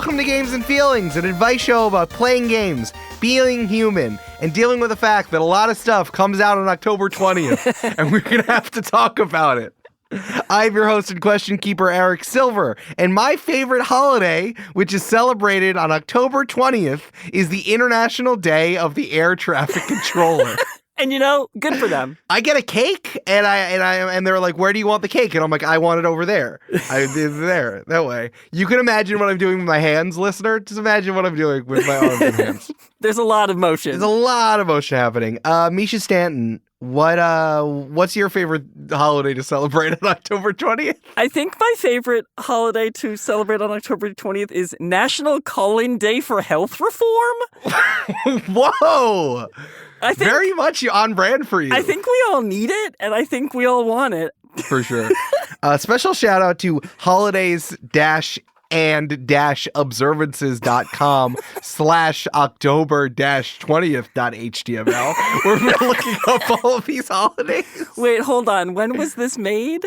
Welcome to Games and Feelings, an advice show about playing games, being human, and dealing with the fact that a lot of stuff comes out on October 20th, and we're going to have to talk about it. I'm your host and question keeper, Eric Silver, and my favorite holiday, which is celebrated on October 20th, is the International Day of the Air Traffic Controller. And you know, good for them. I get a cake, and they're like, "Where do you want the cake?" And I'm like, "I want it over there. There, that way." You can imagine what I'm doing with my hands, listener. Just imagine what I'm doing with my arms and hands. There's a lot of motion. There's a lot of motion happening. Mischa Stanton, what's your favorite holiday to celebrate on October 20th? I think my favorite holiday to celebrate on October 20th is National Call-In Day for Health Reform. Whoa! I think, very much on brand for you. I think we all need it, and I think we all want it. For sure. Special shout out to holidays-and-observances.com/October-20th.html where we're looking up all of these holidays. Wait, hold on. When was this made?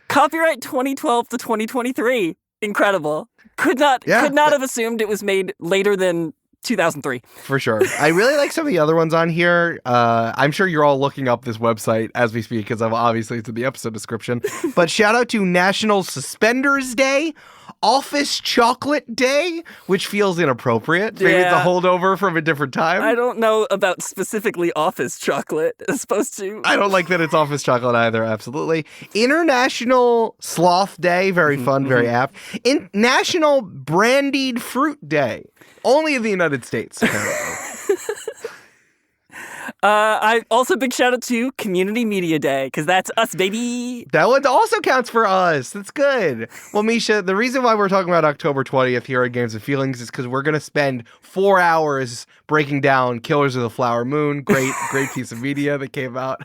Copyright 2012 to 2023. Incredible. Could not have assumed it was made later than 2003. For sure. I really like some of the other ones on here. I'm sure you're all looking up this website as we speak because obviously it's in the episode description. But shout out to National Suspenders Day, Office Chocolate Day, which feels inappropriate. Maybe it's a holdover from a different time. I don't know about specifically office chocolate as opposed to... I don't like that it's office chocolate either, absolutely. International Sloth Day, very fun, very apt. National Brandied Fruit Day. Only in the United States, apparently. I also big shout out to Community Media Day, because that's us, baby. That one also counts for us. That's good. Well, Mischa, the reason why we're talking about October 20th here at Games and Feelings is because we're going to spend 4 hours breaking down Killers of the Flower Moon. Great piece of media that came out.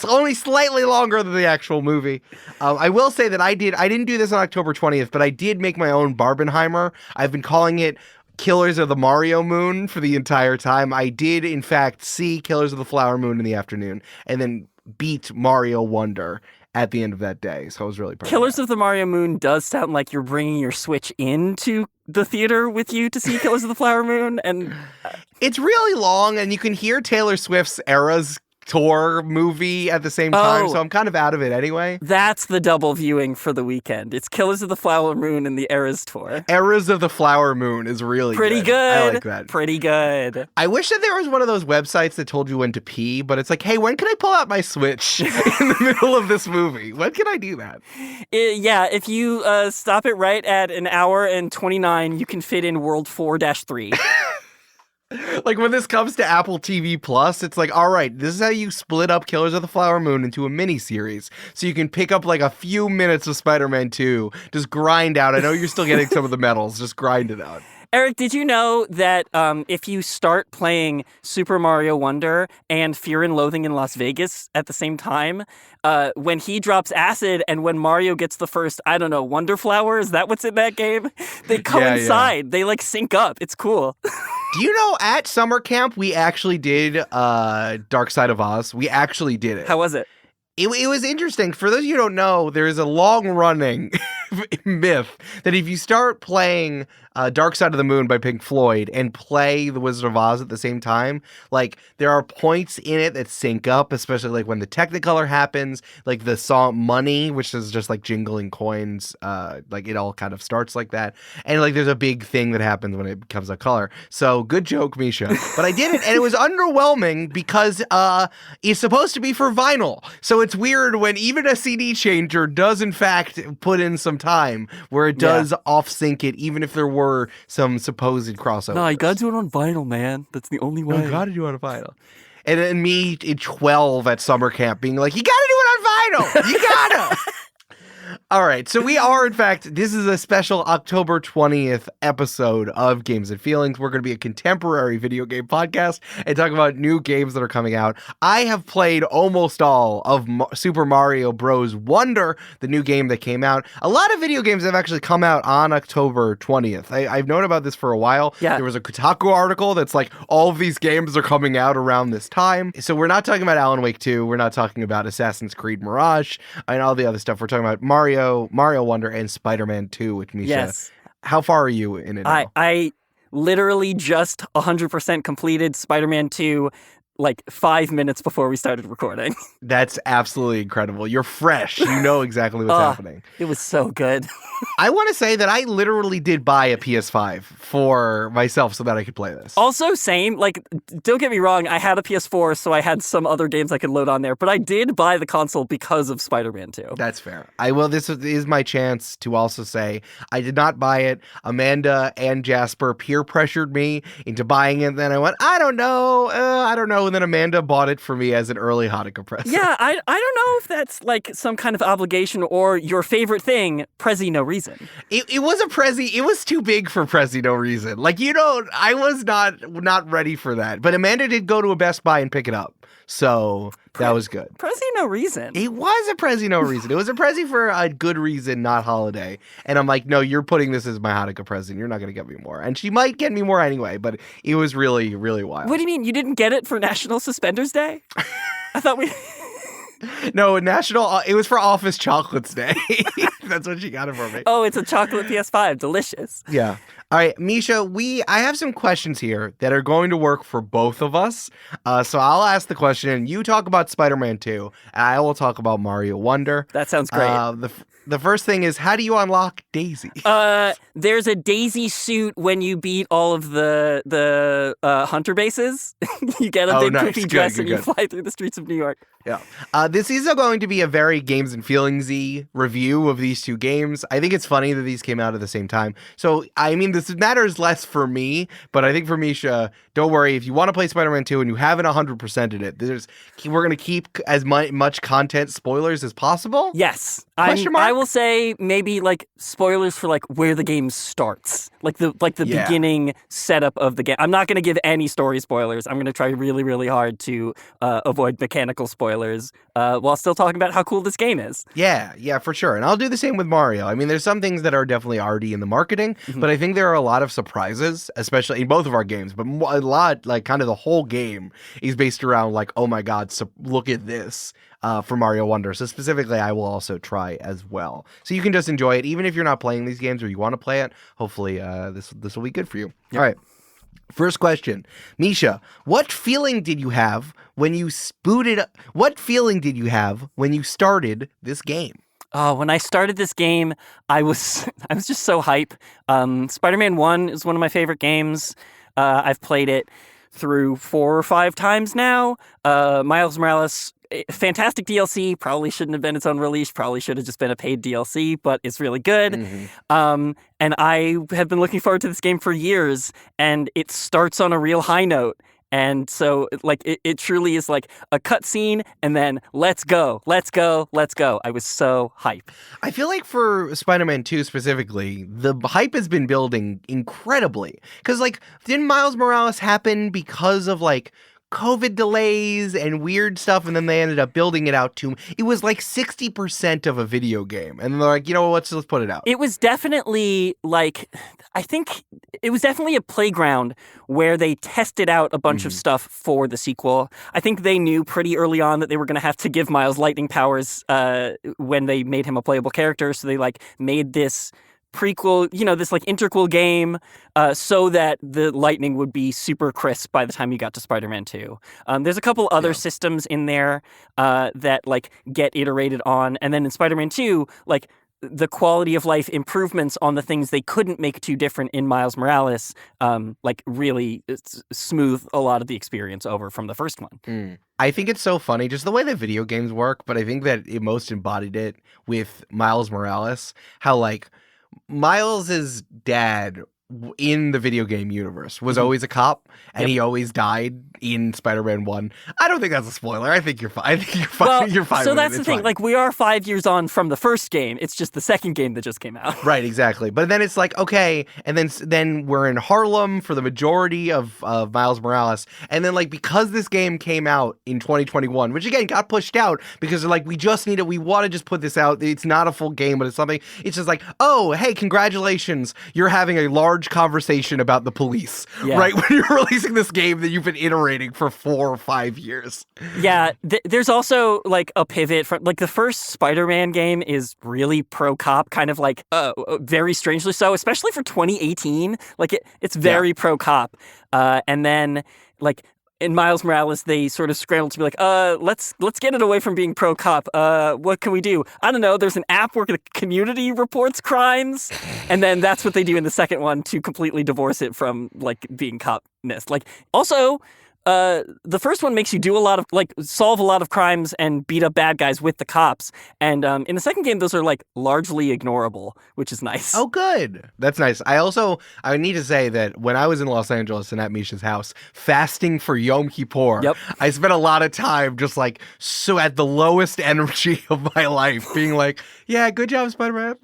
Only slightly longer than the actual movie. I will say that I didn't do this on October 20th, but I did make my own Barbenheimer. I've been calling it Killers of the Mario Moon for the entire time. I did, in fact, see Killers of the Flower Moon in the afternoon and then beat Mario Wonder at the end of that day. So I was really proud. Killers of the Mario Moon does sound like you're bringing your Switch into the theater with you to see Killers of the Flower Moon. And it's really long, and you can hear Taylor Swift's Eras Tour movie at the same time, so I'm kind of out of it anyway. That's the double viewing for the weekend. It's Killers of the Flower Moon and the Eras Tour. Eras of the Flower Moon is really pretty good. I like that. Pretty good. I wish that there was one of those websites that told you when to pee, but it's like, hey, when can I pull out my Switch in the middle of this movie? When can I do that? If you stop it right at an hour and 29, you can fit in World 4-3. Like when this comes to Apple TV Plus, it's like, all right, this is how you split up Killers of the Flower Moon into a mini-series. So you can pick up like a few minutes of Spider-Man 2, just grind out. I know you're still getting some of the medals, just grind it out. Eric, did you know that if you start playing Super Mario Wonder and Fear and Loathing in Las Vegas at the same time, when he drops acid and when Mario gets the first, I don't know, Wonder Flower, is that what's in that game? They coincide. Yeah. They like sync up. It's cool. Do you know at summer camp we actually did Dark Side of Oz? We actually did it. How was it? It was interesting. For those of you who don't know, there is a long-running myth that if you start playing Dark Side of the Moon by Pink Floyd and play The Wizard of Oz at the same time, like there are points in it that sync up, especially like when the Technicolor happens, like the song Money, which is just like jingling coins, like it all kind of starts like that. And like there's a big thing that happens when it becomes a color. So good joke, Mischa. But I did it, and it was underwhelming because it's supposed to be for vinyl. So it's weird when even a CD changer does in fact put in some time where it does off-sync it, even if there were some supposed crossovers. No, you gotta do it on vinyl, man. That's the only way. You gotta do it on vinyl. And then me at 12 at summer camp being like, you gotta do it on vinyl! You gotta! All right, so we are, in fact, this is a special October 20th episode of Games and Feelings. We're going to be a contemporary video game podcast and talk about new games that are coming out. I have played almost all of Super Mario Bros. Wonder, the new game that came out. A lot of video games have actually come out on October 20th. I've known about this for a while. Yeah. There was a Kotaku article that's like, all of these games are coming out around this time. So we're not talking about Alan Wake 2. We're not talking about Assassin's Creed Mirage and all the other stuff. We're talking about Mario Wonder, and Spider-Man 2, which Mischa How far are you in it now? I literally just 100% completed Spider-Man 2 like 5 minutes before we started recording. That's absolutely incredible. You're fresh. You know exactly what's happening. It was so good. I want to say that I literally did buy a PS5 for myself so that I could play this. Also, same. Like, don't get me wrong. I had a PS4, so I had some other games I could load on there. But I did buy the console because of Spider-Man 2. That's fair. This is my chance to also say I did not buy it. Amanda and Jasper peer pressured me into buying it. And then I went, I don't know. And then Amanda bought it for me as an early Hanukkah present. Yeah, I don't know if that's like some kind of obligation or your favorite thing, Prezi No Reason. It was a Prezi. It was too big for Prezi No Reason. Like, I was not ready for that. But Amanda did go to a Best Buy and pick it up. So that was good. Prezi No Reason. It was a Prezi No Reason. It was a Prezi for a good reason, not holiday. And I'm like, no, you're putting this as my Hanukkah present. You're not going to get me more. And she might get me more anyway, but it was really, really wild. What do you mean? You didn't get it for National Suspenders Day? I thought we... No, it was for Office Chocolates Day. That's what she got it for me. Oh, it's a chocolate PS5. Delicious. Yeah. All right, Mischa, I have some questions here that are going to work for both of us. So I'll ask the question, and you talk about Spider-Man 2, and I will talk about Mario Wonder. That sounds great. The first thing is, how do you unlock Daisy? There's a Daisy suit when you beat all of the hunter bases. You get a big poofy dress and you fly through the streets of New York. Yeah. This is going to be a very games and feelingsy review of these two games. I think it's funny that these came out at the same time. So, I mean, this matters less for me, but I think for Mischa, don't worry. If you want to play Spider-Man 2 and you haven't 100%ed it, we're going to keep as much content spoilers as possible. Yes. I will say maybe like spoilers for like where the game starts, like the beginning setup of the game. I'm not going to give any story spoilers. I'm going to try really, really hard to avoid mechanical spoilers while still talking about how cool this game is. Yeah, for sure. And I'll do the same with Mario. I mean, there's some things that are definitely already in the marketing, but I think there are a lot of surprises, especially in both of our games, but a lot, like kind of the whole game is based around like, oh my God, so look at this. For Mario Wonder. So specifically, I will also try as well. So you can just enjoy it, even if you're not playing these games or you want to play it. Hopefully, this will be good for you. Yep. All right. First question, Mischa, what feeling did you have when you What feeling did you have when you started this game? When I started this game, I was just so hype. Spider-Man 1 is one of my favorite games. I've played it through 4 or 5 times now. Miles Morales, fantastic DLC, probably shouldn't have been its own release, probably should have just been a paid DLC, but it's really good. And I have been looking forward to this game for years, and it starts on a real high note. And so, like, it truly is like a cutscene, and then let's go. I was so hype. I feel like for Spider-Man 2 specifically, the hype has been building incredibly. Because, like, didn't Miles Morales happen because of, like, COVID delays and weird stuff, and then they ended up building it out to, it was like 60% of a video game, and they're like, you know what, let's put it out. It was definitely like, I think it was definitely a playground where they tested out a bunch of stuff for the sequel. I think they knew pretty early on that they were going to have to give Miles lightning powers when they made him a playable character, so they like made this prequel, this like interquel game so that the lightning would be super crisp by the time you got to Spider-Man 2. There's a couple other systems in there that like get iterated on. And then in Spider-Man 2, like the quality of life improvements on the things they couldn't make too different in Miles Morales, like really smooth a lot of the experience over from the first one. I think it's so funny, just the way that video games work, but I think that it most embodied it with Miles Morales, how like Miles's dad in the video game universe was always a cop, and he always died in Spider-Man 1. I don't think that's a spoiler. I think you're fine. Well, you're fine. So with that's it. the It's thing. fine. Like, we are 5 years on from the first game. It's just the second game that just came out. Right, exactly. But then it's like, okay, and then we're in Harlem for the majority of Miles Morales, and then like because this game came out in 2021, which again got pushed out because they're like, we want to just put this out. It's not a full game, but it's something. It's just like, oh, hey, congratulations, you're having a large large conversation about the police, right? When you're releasing this game that you've been iterating for 4 or 5 years. Yeah, there's also like a pivot from like the first Spider-Man game is really pro-cop, kind of like very strangely so, especially for 2018. Like it's very pro-cop. And then like in Miles Morales, they sort of scrambled to be like, let's get it away from being pro-cop. What can we do? I don't know. There's an app where the community reports crimes. And then that's what they do in the second one to completely divorce it from like being copness. Like also, the first one makes you do a lot of like solve a lot of crimes and beat up bad guys with the cops. And in the second game, those are like largely ignorable, which is nice. Oh, good. That's nice. I need to say that when I was in Los Angeles and at Mischa's house, fasting for Yom Kippur, I spent a lot of time just like so at the lowest energy of my life being like, yeah, good job, Spider-Man.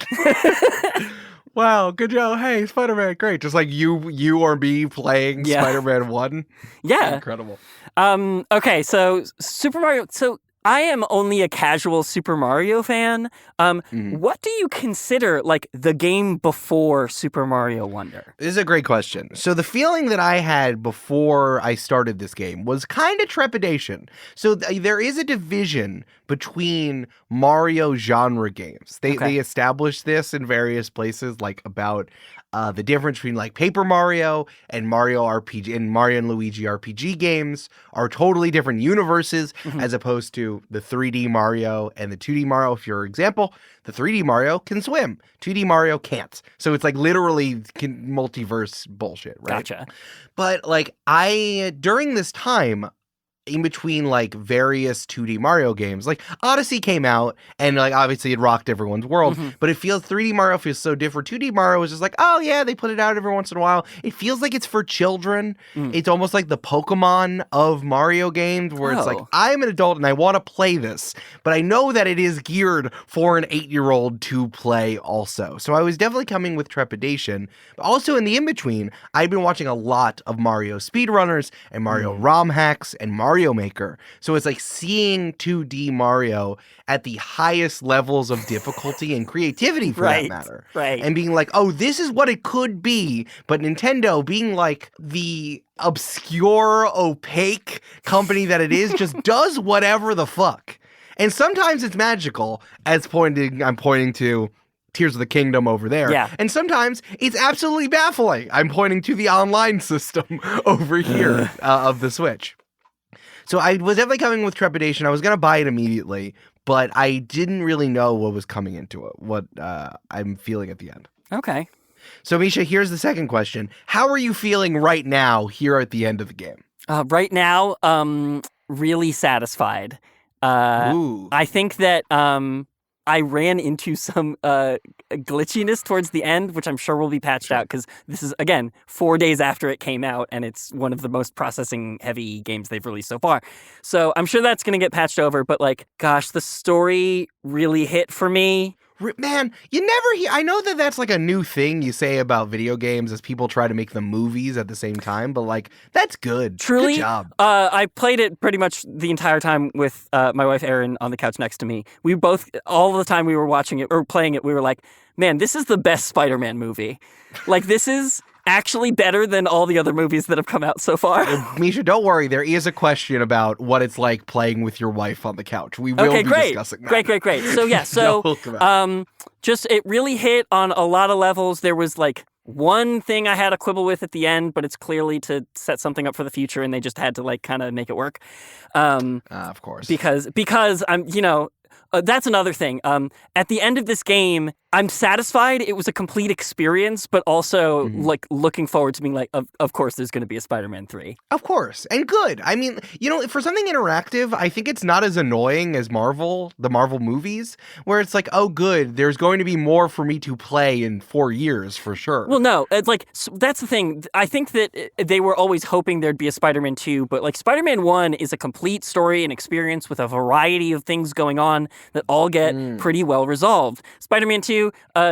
Wow, good job. Hey, Spider-Man, great. Just like you or me playing Spider-Man 1. Yeah. Incredible. Okay, so Super Mario. So I am only a casual Super Mario fan. What do you consider like the game before Super Mario Wonder? This is a great question. So the feeling that I had before I started this game was kind of trepidation. So there is a division between Mario genre games. They established this in various places, like about the difference between like Paper Mario and Mario RPG and Mario and Luigi RPG games are totally different universes as opposed to the 3D Mario and the 2D Mario. For example, the 3D Mario can swim, 2D Mario can't. So it's like literally multiverse bullshit, right? Gotcha. But like during this time, in between like various 2D Mario games, like Odyssey came out and like obviously it rocked everyone's world, but it feels 3D Mario feels so different. 2D Mario is just like, oh yeah, they put it out every once in a while. It feels like it's for children. It's almost like the Pokemon of Mario games where it's like, I'm an adult and I want to play this, but I know that it is geared for an 8-year-old to play also. So I was definitely coming with trepidation. But also in the in-between, I've been watching a lot of Mario speedrunners and Mario ROM hacks and Mario Maker. So it's like seeing 2D Mario at the highest levels of difficulty and creativity for that matter. Right. And being like, oh, this is what it could be. But Nintendo being like the obscure, opaque company that it is just does whatever the fuck. And sometimes it's magical, I'm pointing to Tears of the Kingdom over there. Yeah. And sometimes it's absolutely baffling. I'm pointing to the online system over here of the Switch. So I was definitely coming with trepidation. I was going to buy it immediately, but I didn't really know what was coming into it, what I'm feeling at the end. Okay. So, Mischa, here's the second question. How are you feeling right now here at the end of the game? Right now, really satisfied. I think that I ran into some glitchiness towards the end, which I'm sure will be patched out because this is, again, 4 days after it came out, and it's one of the most processing-heavy games they've released so far. So I'm sure that's going to get patched over, but, like, gosh, the story really hit for me. Man, you never hear. I know that that's like a new thing you say about video games as people try to make them movies at the same time, but like that's good. Truly, good job. I played it pretty much the entire time with my wife Erin on the couch next to me. We both, all the time we were watching it or playing it, we were like, "Man, this is the best Spider-Man movie. Like this is." Actually better than all the other movies that have come out so far. Mischa, don't worry. There is a question about what it's like playing with your wife on the couch. We will be discussing that. Great. So yeah, just it really hit on a lot of levels. There was like one thing I had a quibble with at the end, but it's clearly to set something up for the future, and they just had to like kind of make it work. Of course. Because I'm, that's another thing. At the end of this game, I'm satisfied it was a complete experience, but also like looking forward to being like, of course, there's going to be a Spider-Man 3. Of course. And good. I mean, for something interactive, I think it's not as annoying as the Marvel movies, where it's like, oh, good, there's going to be more for me to play in 4 years for sure. Well, no, it's like, that's the thing. I think that they were always hoping there'd be a Spider-Man 2, but like Spider-Man 1 is a complete story and experience with a variety of things going on that all get pretty well resolved. Spider-Man 2,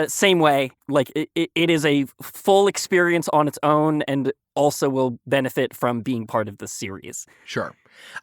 same way. Like it is a full experience on its own and also will benefit from being part of the series. Sure.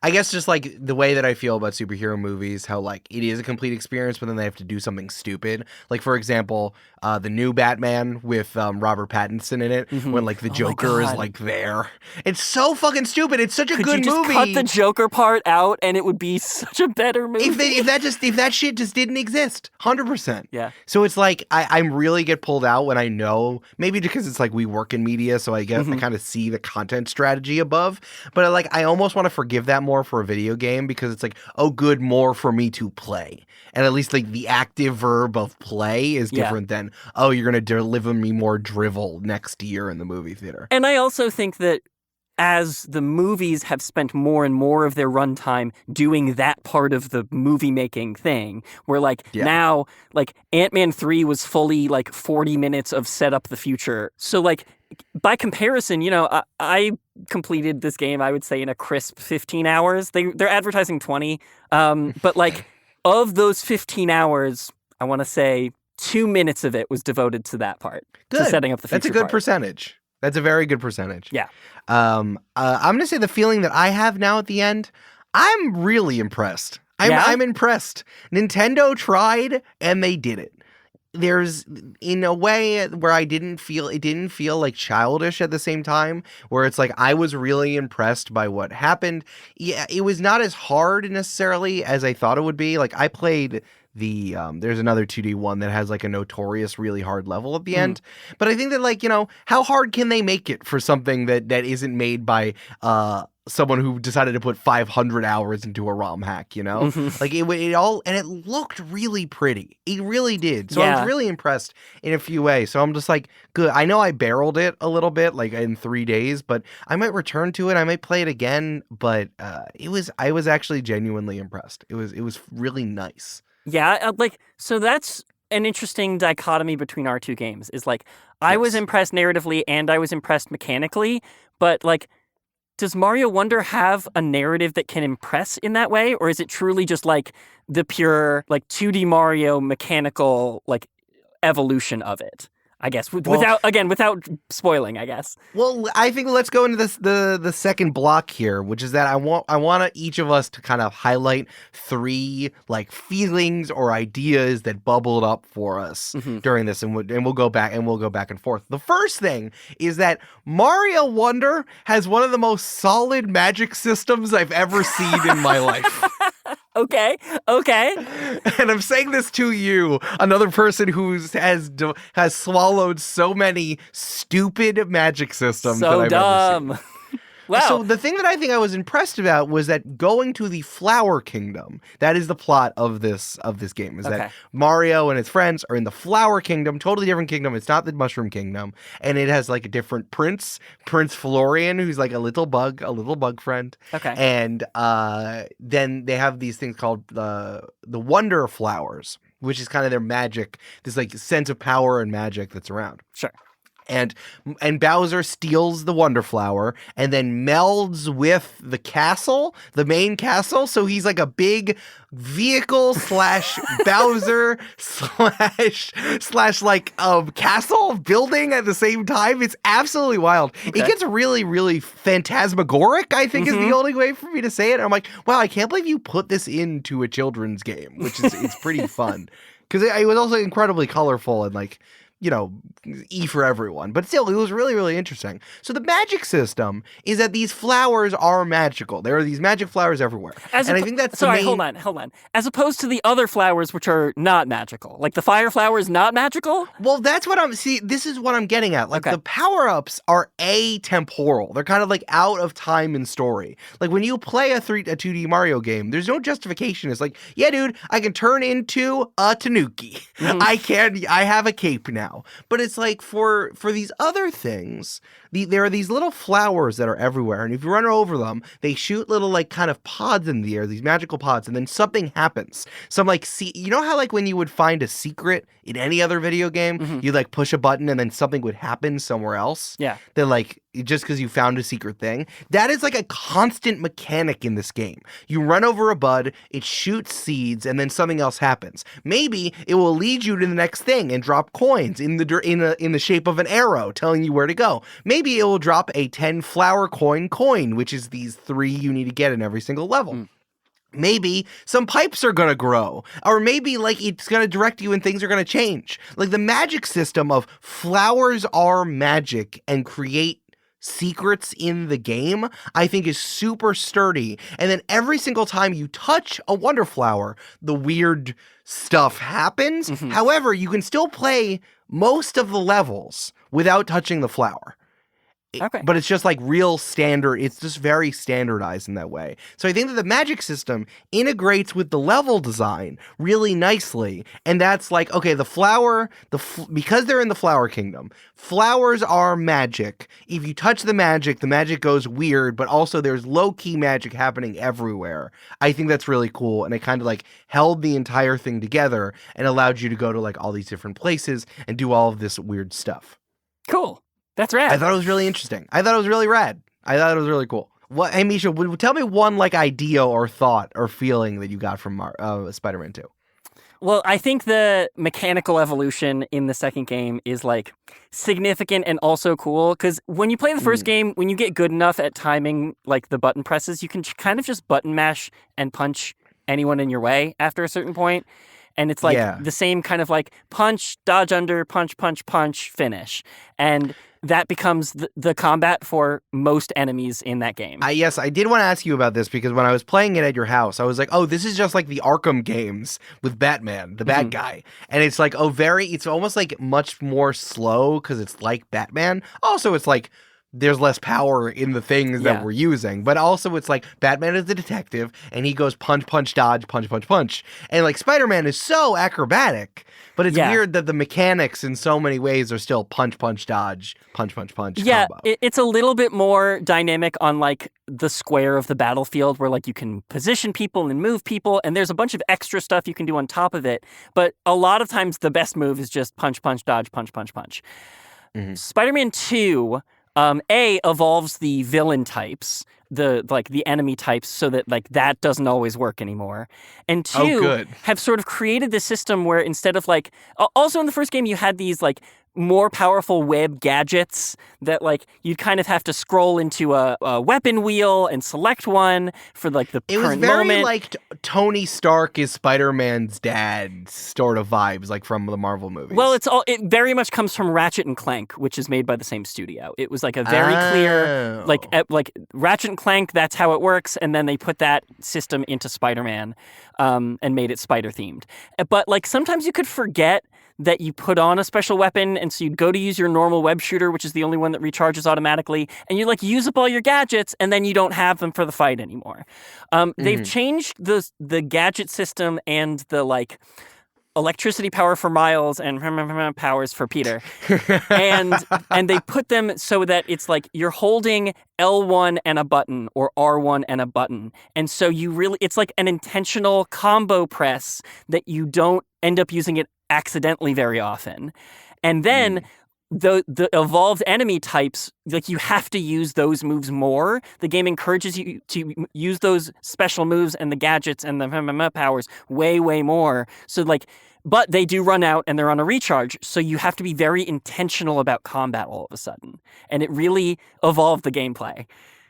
I guess just like the way that I feel about superhero movies, how like it is a complete experience, but then they have to do something stupid. Like for example, the new Batman with Robert Pattinson in it, when like the Oh my Joker is God. like there. It's so fucking stupid. It's such a Could good you just movie. cut the Joker part out and it would be such a better movie? if that shit just didn't exist, 100%. Yeah. So it's like I really get pulled out when I know, maybe because it's like we work in media, so I guess I kind of see the content strategy above. But I almost want to forgive that more for a video game because it's like, oh, good, more for me to play. And at least like the active verb of play is different than, oh, you're gonna deliver me more drivel next year in the movie theater. And I also think that as the movies have spent more and more of their runtime doing that part of the movie making thing, where now, like Ant-Man 3 was fully like 40 minutes of set up the future. So like by comparison, I completed this game, I would say, in a crisp 15 hours. They're advertising 20. But like of those 15 hours, I want to say 2 minutes of it was devoted to that part. Good. To setting up the future. That's a good part. percentage. That's a very good percentage. Yeah. I'm going to say the feeling that I have now at the end, I'm really impressed. I'm impressed. Nintendo tried and they did it. There's in a way where it didn't feel like childish at the same time, where it's like I was really impressed by what happened. Yeah, it was not as hard necessarily as I thought it would be. Like I played there's another 2D one that has like a notorious really hard level at the end. But I think that how hard can they make it for something that isn't made by someone who decided to put 500 hours into a ROM hack, Like it all, and it looked really pretty. It really did. So I was really impressed in a few ways. So I'm just like, good. I know I barreled it a little bit, like in 3 days, but I might return to it. I might play it again. But I was actually genuinely impressed. It was really nice. Yeah, so that's an interesting dichotomy between our two games. Is like I was impressed narratively and I was impressed mechanically, but like, does Mario Wonder have a narrative that can impress in that way, or is it truly just like the pure like 2D Mario mechanical like evolution of it? I guess without spoiling, I guess. Well, I think let's go into the second block here, which is that I want each of us to kind of highlight 3 like feelings or ideas that bubbled up for us during this, and we'll go back and forth. The first thing is that Mario Wonder has one of the most solid magic systems I've ever seen in my life. Okay. And I'm saying this to you, another person who has swallowed so many stupid magic systems that I've ever seen. Wow. So the thing that I think I was impressed about was that going to the Flower Kingdom, that is the plot of this game, is that Mario and his friends are in the Flower Kingdom, totally different kingdom. It's not the Mushroom Kingdom. And it has like a different Prince Florian, who's like a little bug friend. Okay. And then they have these things called the Wonder Flowers, which is kind of their magic, this like sense of power and magic that's around. Sure. And Bowser steals the Wonder Flower and then melds with the castle, the main castle. So he's like a big vehicle / Bowser / like castle building at the same time. It's absolutely wild. Okay. It gets really, really phantasmagoric, I think is the only way for me to say it. And I'm like, wow, I can't believe you put this into a children's game, which is it's pretty fun. Because it was also incredibly colorful and like, E for everyone. But still, it was really, really interesting. So the magic system is that these flowers are magical. There are these magic flowers everywhere. I think that's hold on. As opposed to the other flowers which are not magical. Like the fire flower is not magical? Well, that's what this is what I'm getting at. Like the power-ups are atemporal. They're kind of like out of time and story. Like when you play a 2D Mario game, there's no justification. It's like, yeah, dude, I can turn into a Tanuki. I have a cape now. But it's like for these other things, there are these little flowers that are everywhere, and if you run over them, they shoot little like kind of pods in the air, these magical pods, and then something happens. Some like how like when you would find a secret in any other video game, you'd like push a button and then something would happen somewhere else. Yeah. Then like just because you found a secret thing. That is like a constant mechanic in this game. You run over a bud, it shoots seeds, and then something else happens. Maybe it will lead you to the next thing and drop coins in the shape of an arrow telling you where to go. Maybe it will drop a 10 flower coin, which is these 3 you need to get in every single level. Maybe some pipes are going to grow, or maybe like it's going to direct you and things are going to change. Like the magic system of flowers are magic and create secrets in the game, I think is super sturdy. And then every single time you touch a wonder flower, the weird stuff happens. However, you can still play most of the levels without touching the flower. Okay. But it's just like real standard. It's just very standardized in that way. So I think that the magic system integrates with the level design really nicely. And that's like, okay, the flower, because they're in the flower kingdom, flowers are magic. If you touch the magic goes weird, but also there's low-key magic happening everywhere. I think that's really cool. And it kind of like held the entire thing together and allowed you to go to like all these different places and do all of this weird stuff. Cool. That's rad. I thought it was really interesting. I thought it was really rad. I thought it was really cool. Hey, Mischa, tell me one like idea or thought or feeling that you got from Spider-Man 2. Well, I think the mechanical evolution in the second game is like significant and also cool because when you play the first game, when you get good enough at timing like the button presses, you can kind of just button mash and punch anyone in your way after a certain point. And it's like the same kind of like punch, dodge under, punch, punch, punch, finish. And that becomes the combat for most enemies in that game. Yes, I did want to ask you about this because when I was playing it at your house, I was like, oh, this is just like the Arkham games with Batman, the bad guy. And it's like, it's almost like much more slow because it's like Batman. Also, it's like, there's less power in the things that we're using. But also it's like Batman is the detective and he goes punch, punch, dodge, punch, punch, punch. And like Spider-Man is so acrobatic, but it's weird that the mechanics in so many ways are still punch, punch, dodge, punch, punch, punch. Yeah, combo. It's a little bit more dynamic on like the square of the battlefield where like you can position people and move people and there's a bunch of extra stuff you can do on top of it. But a lot of times the best move is just punch, punch, dodge, punch, punch, punch. Spider-Man 2... evolves the villain types, the enemy types, so that like that doesn't always work anymore. And 2 have sort of created this system where instead of like, also in the first game you had these like more powerful web gadgets that like you'd kind of have to scroll into a weapon wheel and select one for like the current moment. It was very like Tony Stark is Spider-Man's dad sort of vibes, like from the Marvel movies. Well, it very much comes from Ratchet and Clank, which is made by the same studio. It was like a very clear like Ratchet and Clank. That's how it works, and then they put that system into Spider-Man and made it spider themed. But like sometimes you could forget that you put on a special weapon, and so you'd go to use your normal web shooter, which is the only one that recharges automatically, and you like use up all your gadgets, and then you don't have them for the fight anymore. They've changed the gadget system and the like electricity power for Miles and powers for Peter, and they put them so that it's like you're holding L1 and a button or R1 and a button, and so it's like an intentional combo press that you don't end up using it accidentally very often. And then the evolved enemy types, like you have to use those moves more. The game encourages you to use those special moves and the gadgets and the powers way, way more. So like, but they do run out and they're on a recharge. So you have to be very intentional about combat all of a sudden. And it really evolved the gameplay.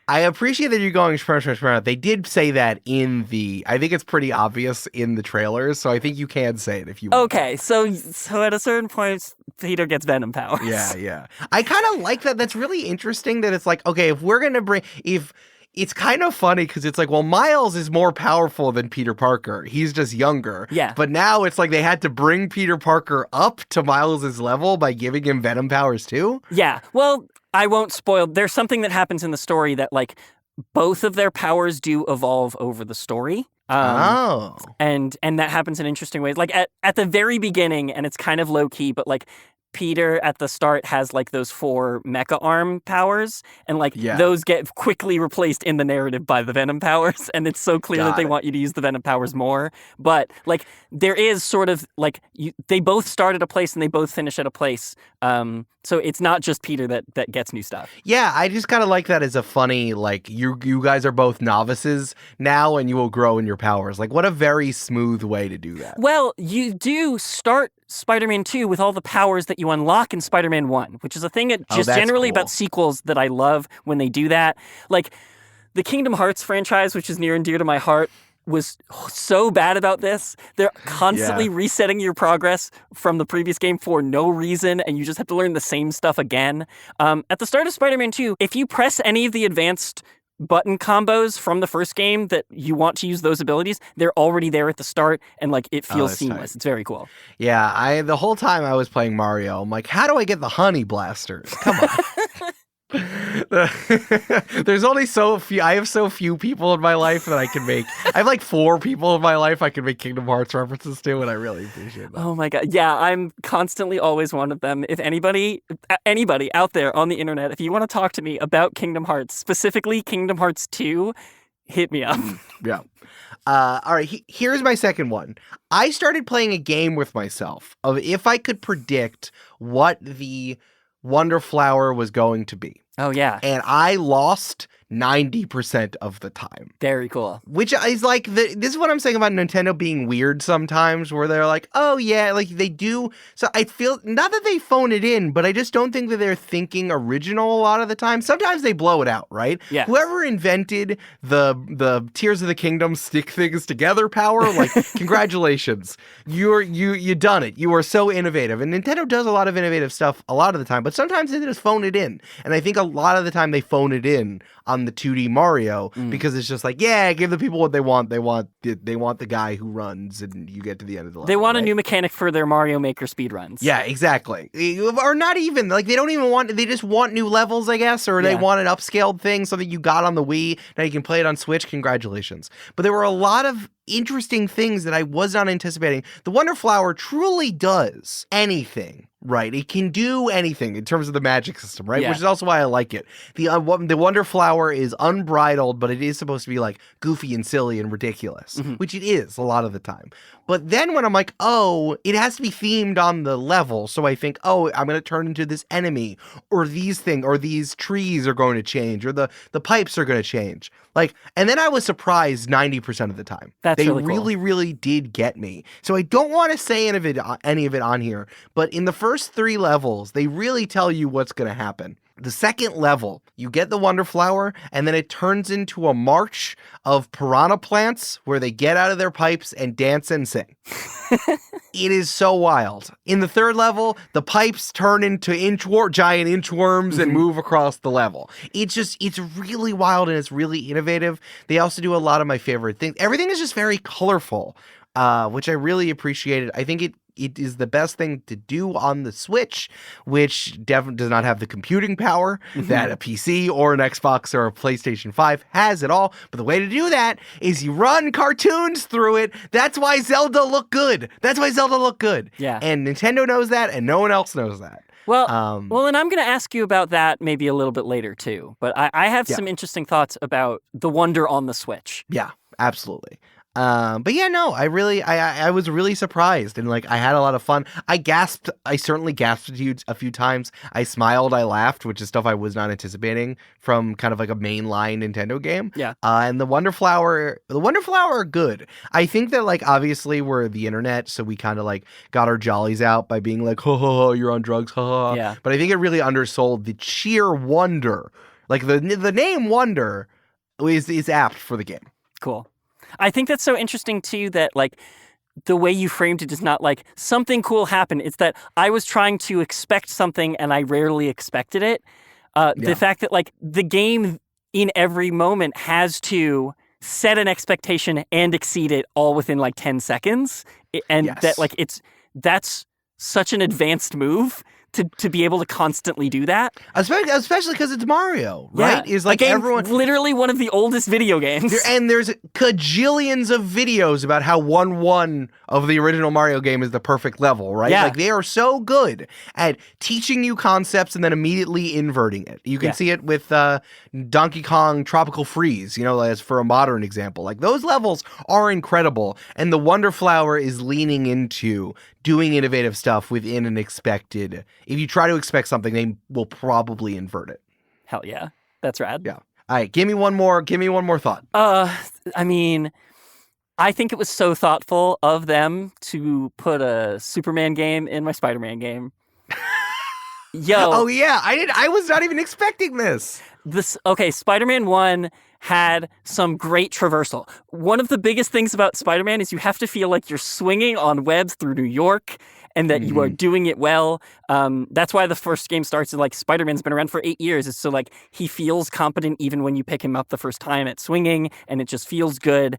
I appreciate that you're going sprint. They did say that I think it's pretty obvious in the trailers, so I think you can say it if you want. Okay, so at a certain point, Peter gets Venom powers. Yeah. I kind of like that. That's really interesting that it's like, okay, if we're going to it's kind of funny because it's like, well, Miles is more powerful than Peter Parker. He's just younger. Yeah. But now it's like they had to bring Peter Parker up to Miles's level by giving him Venom powers too. Yeah. Well, I won't spoil. There's something that happens in the story that like both of their powers do evolve over the story. And that happens in interesting ways. Like at the very beginning, and it's kind of low key, but like Peter at the start has like those 4 mecha arm powers, and like Yeah. those get quickly replaced in the narrative by the Venom powers, and it's so clear that they want you to use the Venom powers more. But like there is sort of like they both start at a place and they both finish at a place. So it's not just Peter that gets new stuff. Yeah, I just kind of like that as a funny, like, you guys are both novices now and you will grow in your powers. Like, what a very smooth way to do that. Well, you do start Spider-Man 2 with all the powers that you unlock in Spider-Man 1, which is a thing that just generally cool. about sequels that I love when they do that. Like, the Kingdom Hearts franchise, which is near and dear to my heart, was so bad about this. They're constantly resetting your progress from the previous game for no reason, and you just have to learn the same stuff again. At the start of Spider-Man 2, if you press any of the advanced button combos from the first game that you want to use those abilities, they're already there at the start, and like it feels seamless. Tight. It's very cool. Yeah, the whole time I was playing Mario, I'm like, how do I get the honey blasters? Come on. There's only so few. I have so few people in my life that I can make. I have like 4 people in my life I can make Kingdom Hearts references to, and I really appreciate that. Oh my god, yeah, I'm constantly always one of them. If anybody out there on the internet, if you want to talk to me about Kingdom Hearts, specifically Kingdom Hearts 2, hit me up. Yeah. All right. Here's my second one. I started playing a game with myself of if I could predict what the Wonder Flower was going to be. Oh, yeah. And I lost 90% of the time. Very cool. Which is like, this is what I'm saying about Nintendo being weird sometimes, where they're like, oh yeah, like they do. So I feel, not that they phone it in, but I just don't think that they're thinking original a lot of the time. Sometimes they blow it out, right? Yeah. Whoever invented the Tears of the Kingdom stick things together power, like, congratulations. You done it. You are so innovative. And Nintendo does a lot of innovative stuff a lot of the time, but sometimes they just phone it in. And I think a lot of the time they phone it in on the 2D Mario because it's just like, yeah, give the people what they want. They want the guy who runs and you get to the end of the level. They want a new mechanic for their Mario Maker speedruns. Yeah, exactly. Or not even, like, they don't even want, they just want new levels, I guess, or they want an upscaled thing, something you got on the Wii, now you can play it on Switch, congratulations. But there were a lot of interesting things that I was not anticipating. The Wonder Flower truly does anything. Right, it can do anything in terms of the magic system, right? Yeah. Which is also why I like it. The Wonder Flower is unbridled, but it is supposed to be like goofy and silly and ridiculous, which it is a lot of the time. But then when I'm like, oh, it has to be themed on the level, so I think, oh, I'm going to turn into this enemy, or these things, or these trees are going to change, or the pipes are going to change. Like, and then I was surprised 90% of the time. That's they really cool. really did get me. So I don't want to say any of it on here, but in the first 3 levels, they really tell you what's going to happen. The second level, you get the Wonder Flower, and then it turns into a march of piranha plants where they get out of their pipes and dance and sing. It is so wild. In the third level, the pipes turn into giant inchworms and move across the level. It's really wild and it's really innovative. They also do a lot of my favorite things. Everything is just very colorful, which I really appreciated. I think it is the best thing to do on the Switch, which definitely does not have the computing power that a PC or an Xbox or a PlayStation 5 has at all. But the way to do that is you run cartoons through it. That's why Zelda looked good. Yeah. And Nintendo knows that, and no one else knows that. Well, and I'm going to ask you about that maybe a little bit later too. But I have some interesting thoughts about the Wonder on the Switch. Yeah, absolutely. But yeah, no, I was really surprised, and like I had a lot of fun. I certainly gasped a few times. I smiled, I laughed, which is stuff I was not anticipating from kind of like a mainline Nintendo game. Yeah. And the Wonder Flower are good. I think that, like, obviously we're the internet, so we kind of like got our jollies out by being like, ho ho ho, you're on drugs, ha ha. Yeah. But I think it really undersold the sheer wonder. Like the name Wonder is apt for the game. Cool. I think that's so interesting too, that like the way you framed it is not like something cool happened. It's that I was trying to expect something and I rarely expected it. The fact that like the game in every moment has to set an expectation and exceed it all within like 10 seconds. And that like that's such an advanced move to be able to constantly do that. Especially because it's Mario, right? Yeah. Is like everyone literally one of the oldest video games. and there's cajillions of videos about how 1-1 of the original Mario game is the perfect level, right? Yeah. Like they are so good at teaching you concepts and then immediately inverting it. You can see it with Donkey Kong Tropical Freeze, as for a modern example. Like those levels are incredible, and the Wonder Flower is leaning into doing innovative stuff within an expected. If you try to expect something, they will probably invert it. Hell yeah. That's rad. Yeah. All right, give me one more thought. I mean, I think it was so thoughtful of them to put a Superman game in my Spider-Man game. Yo. Oh yeah, I was not even expecting this. Spider-Man 1 had some great traversal. One of the biggest things about Spider-Man is you have to feel like you're swinging on webs through New York and that you are doing it well. That's why the first game starts like Spider-Man's been around for 8 years. It's so like he feels competent even when you pick him up the first time at swinging, and it just feels good.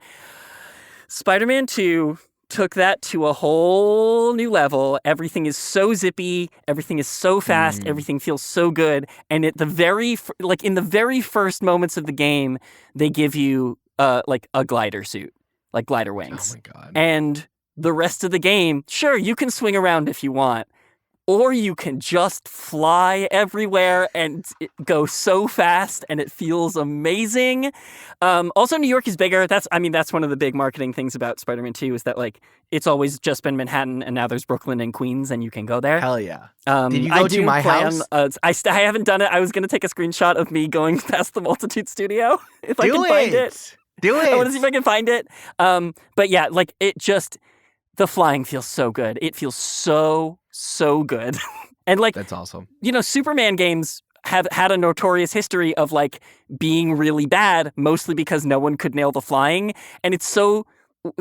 Spider-Man 2 took that to a whole new level. Everything is so zippy. Everything is so fast. Everything feels so good. And in the very first moments of the game, they give you like a glider suit, like glider wings. Oh my God. And the rest of the game, sure, you can swing around if you want, or you can just fly everywhere and go so fast, and it feels amazing. Also, New York is bigger. That's one of the big marketing things about Spider-Man 2 is that like it's always just been Manhattan, and now there's Brooklyn and Queens, and you can go there. Hell yeah! Did you go to my house? I haven't done it. I was going to take a screenshot of me going past the Multitude Studio if I can find it. Do it. I want to see if I can find it. But yeah, like it just. The flying feels so good. It feels so good. And like that's awesome. Superman games have had a notorious history of like being really bad, mostly because no one could nail the flying. And it's so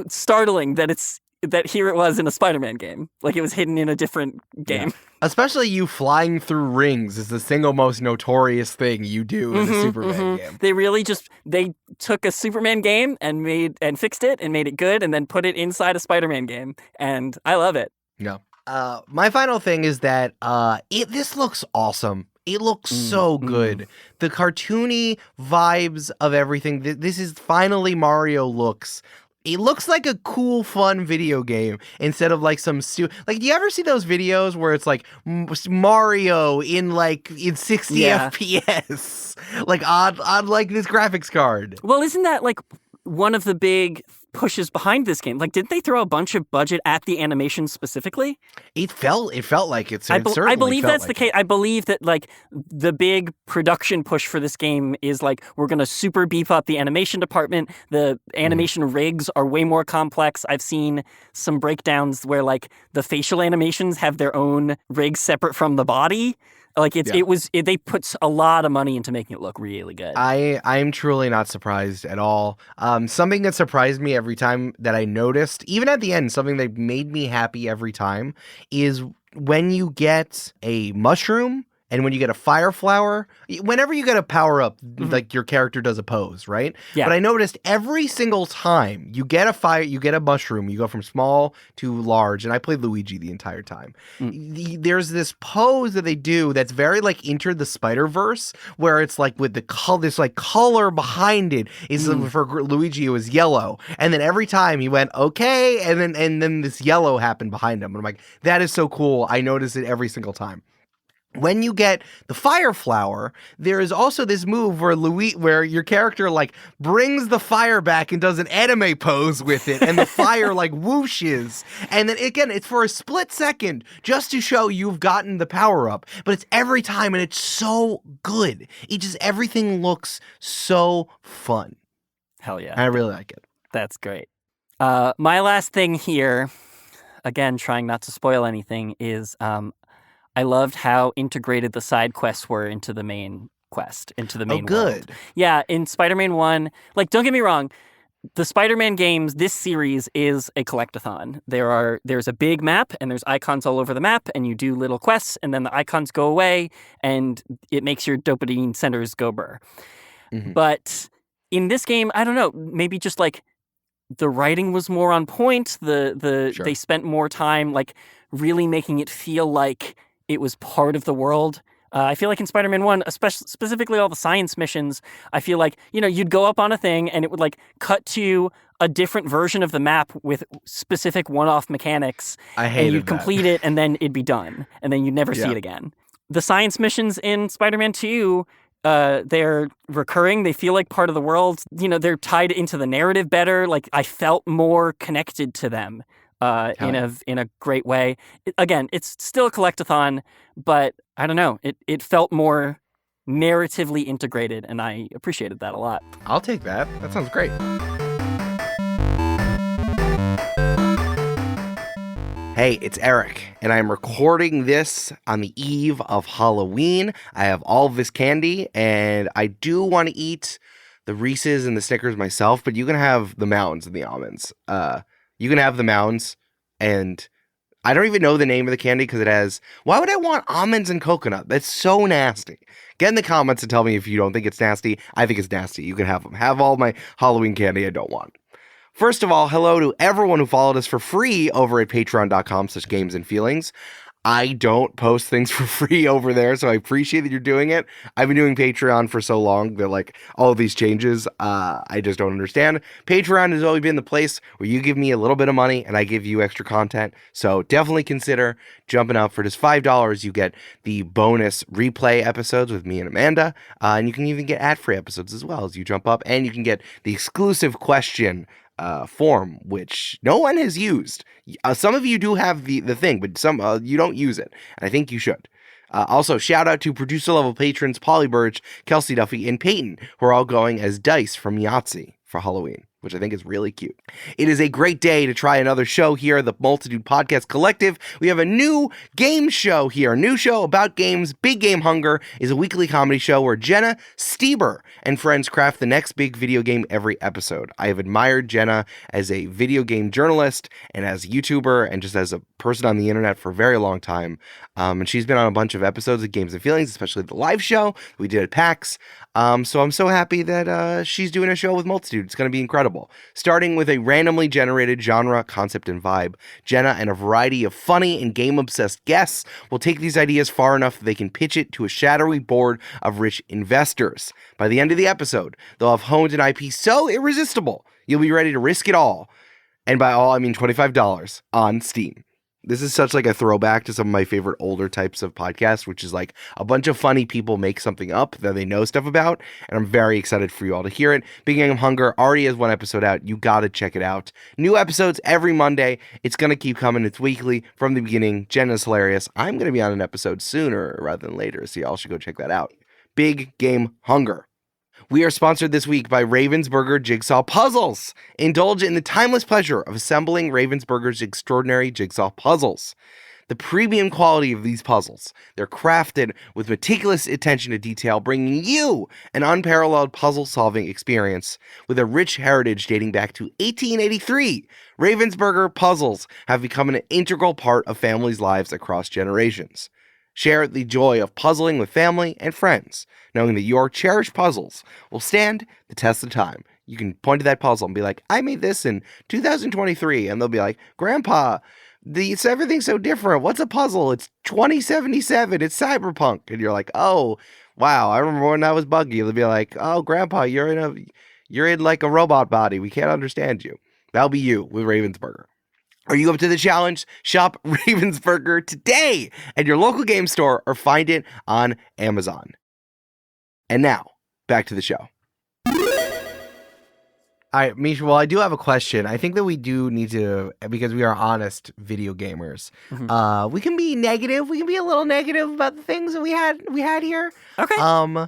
startling that here it was in a Spider-Man game. Like it was hidden in a different game. Yeah. Especially you flying through rings is the single most notorious thing you do in a Superman game. They really they took a Superman game and fixed it and made it good and then put it inside a Spider-Man game. And I love it. Yeah. My final thing is that this looks awesome. It looks so good. The cartoony vibes of everything. This is finally Mario looks. It looks like a cool, fun video game instead of like do you ever see those videos where it's like Mario in 60 FPS, like on like this graphics card? Well, isn't that like one of the big pushes behind this game? Like, didn't they throw a bunch of budget at the animation specifically? It felt like it's. I believe that's the case. I believe that like the big production push for this game is like we're gonna super beef up the animation department. The animation rigs are way more complex. I've seen some breakdowns where like the facial animations have their own rigs separate from the body. Like they put a lot of money into making it look really good. I'm truly not surprised at all. Something that surprised me every time that I noticed, even at the end, something that made me happy every time is when you get a mushroom and when you get a fire flower, whenever you get a power up, like your character does a pose, right? Yeah. But I noticed every single time you get a mushroom, you go from small to large, and I played Luigi the entire time. There's this pose that they do that's very like Enter the Spider-Verse, where it's like with this like color behind it is for Luigi it was yellow, and then every time he went okay, and then this yellow happened behind him, and I'm like, that is so cool. I notice it every single time. When you get the fire flower, there is also this move where your character like brings the fire back and does an anime pose with it, and the fire like whooshes. And then again, it's for a split second just to show you've gotten the power up. But it's every time, and it's so good. Everything looks so fun. Hell yeah. I really like it. That's great. My last thing here, again, trying not to spoil anything, is I loved how integrated the side quests were into the main quest, into the main world. Good. Yeah, in Spider-Man 1, like, don't get me wrong, the Spider-Man games, this series is a collectathon. There's a big map, and there's icons all over the map, and you do little quests, and then the icons go away, and it makes your dopamine centers go burr. But in this game, I don't know, maybe just like the writing was more on point. They spent more time like really making it feel like it was part of the world. I feel like in Spider-Man 1, especially specifically all the science missions, I feel like, you'd go up on a thing and it would like cut to a different version of the map with specific one-off mechanics. I and hated you'd that. complete it and then it'd be done. And then you'd never see Yeah. it again. The science missions in Spider-Man 2, they're recurring. They feel like part of the world. They're tied into the narrative better. Like I felt more connected to them in a great way. Again, it's still a collectathon, but I don't know. It felt more narratively integrated, and I appreciated that a lot. I'll take that. That sounds great. Hey, it's Eric, and I'm recording this on the eve of Halloween. I have all of this candy, and I do want to eat the Reese's and the Snickers myself, but you can have the mounds and the almonds. You can have the mounds, and I don't even know the name of the candy because it has... Why would I want almonds and coconut? That's so nasty. Get in the comments and tell me if you don't think it's nasty. I think it's nasty. You can have them. Have all my Halloween candy I don't want. First of all, hello to everyone who followed us for free over at patreon.com/gamesandfeelings. I don't post things for free over there, so I appreciate that you're doing it. I've been doing Patreon for so long that, like, all of these changes, I just don't understand. Patreon has always been the place where you give me a little bit of money and I give you extra content, so definitely consider jumping up. For just $5, you get the bonus replay episodes with me and Amanda, and you can even get ad-free episodes as well as you jump up, and you can get the exclusive question form, which no one has used. Some of you do have the thing, but some you don't use it, and I think you should. Also, shout out to producer level patrons Polly Burge, Kelsey Duffy, and Peyton, who are all going as Dice from Yahtzee for Halloween, which I think is really cute. It is a great day to try another show here at the Multitude Podcast Collective. We have a new game show here, a new show about games. Big Game Hunger is a weekly comedy show where Jenna Stieber and friends craft the next big video game every episode. I have admired Jenna as a video game journalist and as a YouTuber and just as a person on the internet for a very long time. And she's been on a bunch of episodes of Games and Feelings, especially the live show we did at PAX. So I'm so happy that she's doing a show with Multitude. It's going to be incredible. Starting with a randomly generated genre, concept, and vibe, Jenna and a variety of funny and game-obsessed guests will take these ideas far enough that they can pitch it to a shadowy board of rich investors. By the end of the episode, they'll have honed an IP so irresistible, you'll be ready to risk it all. And by all, I mean $25 on Steam. This is such like a throwback to some of my favorite older types of podcasts, which is like a bunch of funny people make something up that they know stuff about. And I'm very excited for you all to hear it. Big Game Hunger already has one episode out. You got to check it out. New episodes every Monday. It's going to keep coming. It's weekly from the beginning. Jenna's hilarious. I'm going to be on an episode sooner rather than later, so y'all should go check that out. Big Game Hunger. We are sponsored this week by Ravensburger Jigsaw Puzzles. Indulge in the timeless pleasure of assembling Ravensburger's extraordinary jigsaw puzzles. The premium quality of these puzzles, they're crafted with meticulous attention to detail, bringing you an unparalleled puzzle-solving experience. With a rich heritage dating back to 1883, Ravensburger puzzles have become an integral part of families' lives across generations. Share the joy of puzzling with family and friends, knowing that your cherished puzzles will stand the test of time. You can point to that puzzle and be like, I made this in 2023. And they'll be like, Grandpa, everything's so different. What's a puzzle? It's 2077. It's cyberpunk. And you're like, oh, wow. I remember when I was buggy. They'll be like, oh, Grandpa, you're in like a robot body. We can't understand you. That'll be you with Ravensburger. Are you up to the challenge? Shop Ravensburger today at your local game store or find it on Amazon. And now, back to the show. All right, Mischa, well, I do have a question. I think that we do need to, because we are honest video gamers, we can be negative. We can be a little negative about the things that we had here. Okay.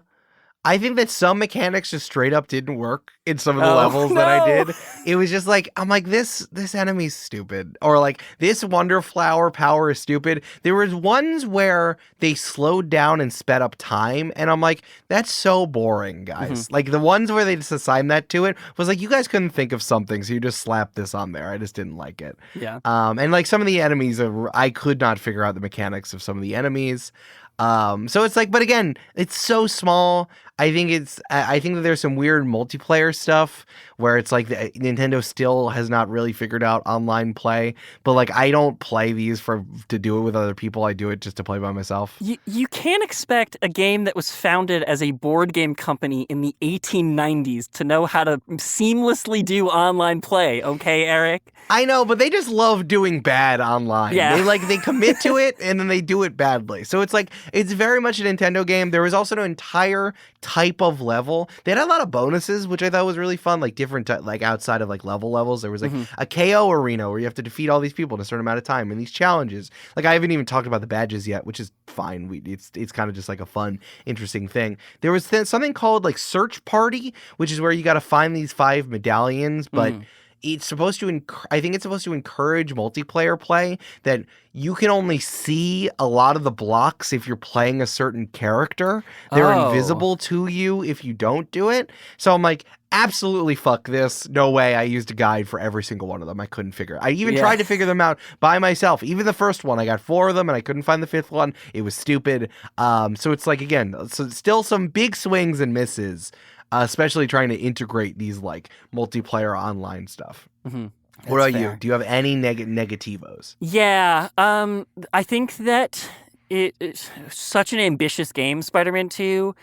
I think that some mechanics just straight up didn't work in some of the levels that I did. It was just like, I'm like, this enemy's stupid. Or like, this Wonder Flower power is stupid. There was ones where they slowed down and sped up time. And I'm like, that's so boring, guys. Like the ones where they just assigned that to it was like, you guys couldn't think of something. So you just slapped this on there. I just didn't like it. Yeah. And like some of the enemies, I could not figure out the mechanics of some of the enemies. So it's like, but again, it's so small. I think that there's some weird multiplayer stuff where it's like Nintendo still has not really figured out online play. But like, I don't play these to do it with other people. I do it just to play by myself. You can't expect a game that was founded as a board game company in the 1890s to know how to seamlessly do online play. Okay, Eric? I know, but they just love doing bad online. Yeah. They commit to it and then they do it badly. So it's like, it's very much a Nintendo game. There was also an entire type of level. They had a lot of bonuses, which I thought was really fun, like different, like outside of like levels. There was like a KO arena where you have to defeat all these people in a certain amount of time, and these challenges. Like, I haven't even talked about the badges yet, which is fine. It's kind of just like a fun, interesting thing. There was something called like Search Party, which is where you got to find these 5 medallions, but it's supposed to I think it's supposed to encourage multiplayer play, that you can only see a lot of the blocks if you're playing a certain character. They're invisible to you if you don't do it. So I'm like, absolutely fuck this. No way. I used a guide for every single one of them. I couldn't figure it. I even tried to figure them out by myself. Even the first one, I got 4 of them and I couldn't find the 5th one. It was stupid. So it's like, again, so still some big swings and misses. Especially trying to integrate these like multiplayer online stuff. What about you? Do you have any negativos? Yeah, I think that it's such an ambitious game, Spider-Man 2.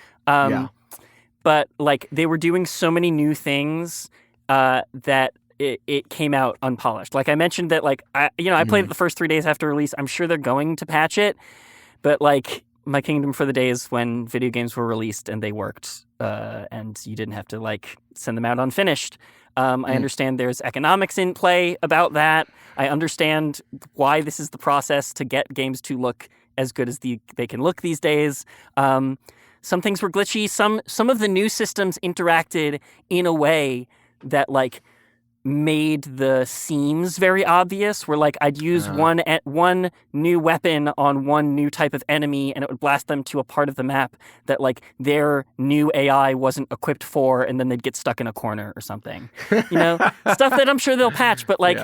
But like, they were doing so many new things that it came out unpolished. Like I mentioned that, like I played it the first 3 days after release. I'm sure they're going to patch it, but like, my kingdom for the days when video games were released and they worked, and you didn't have to like send them out unfinished. I understand there's economics in play about that. I understand why this is the process to get games to look as good as they can look these days. Some things were glitchy. Some of the new systems interacted in a way that like made the seams very obvious, where like I'd use one new weapon on one new type of enemy and it would blast them to a part of the map that like their new AI wasn't equipped for, and then they'd get stuck in a corner or something. Stuff that I'm sure they'll patch, but like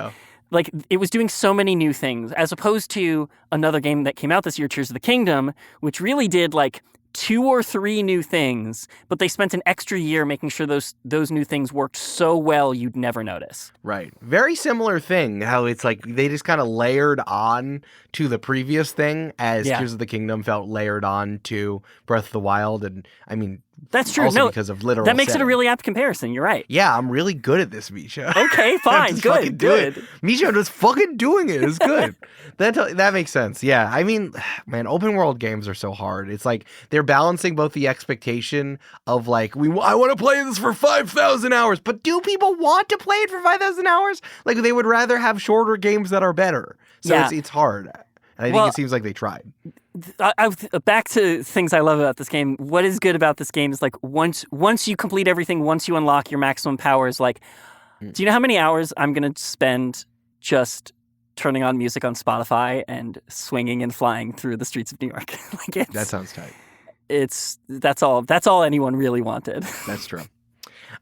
like it was doing so many new things, as opposed to another game that came out this year, Tears of the Kingdom, which really did like 2 or 3 new things, but they spent an extra year making sure those new things worked so well you'd never notice. Right. Very similar thing, how it's like they just kind of layered on to the previous thing, as Tears of the Kingdom felt layered on to Breath of the Wild. And I mean, that's true. Also because of literal that makes setting. it a really apt comparison. You're right. Yeah, I'm really good at this, Mischa. Okay, fine. Good. Mischa was fucking doing it. It's good. That makes sense. Yeah. I mean, man, open world games are so hard. It's like they're balancing both the expectation of like, I want to play this for 5,000 hours, but do people want to play it for 5,000 hours? Like, they would rather have shorter games that are better. So it's hard. And I think it seems like they tried. Back to things I love about this game. What is good about this game is like once you complete everything, once you unlock your maximum powers, like, do you know how many hours I'm going to spend just turning on music on Spotify and swinging and flying through the streets of New York? Like, that sounds tight. That's all anyone really wanted. That's true.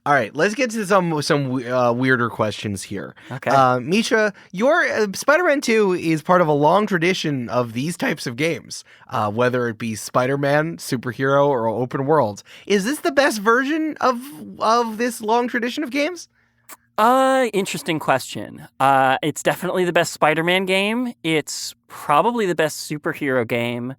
All right, let's get to some weirder questions here. Okay. Mischa, your Spider-Man 2 is part of a long tradition of these types of games, whether it be Spider-Man, superhero, or open world. Is this the best version of this long tradition of games? Interesting question. It's definitely the best Spider-Man game. It's probably the best superhero game.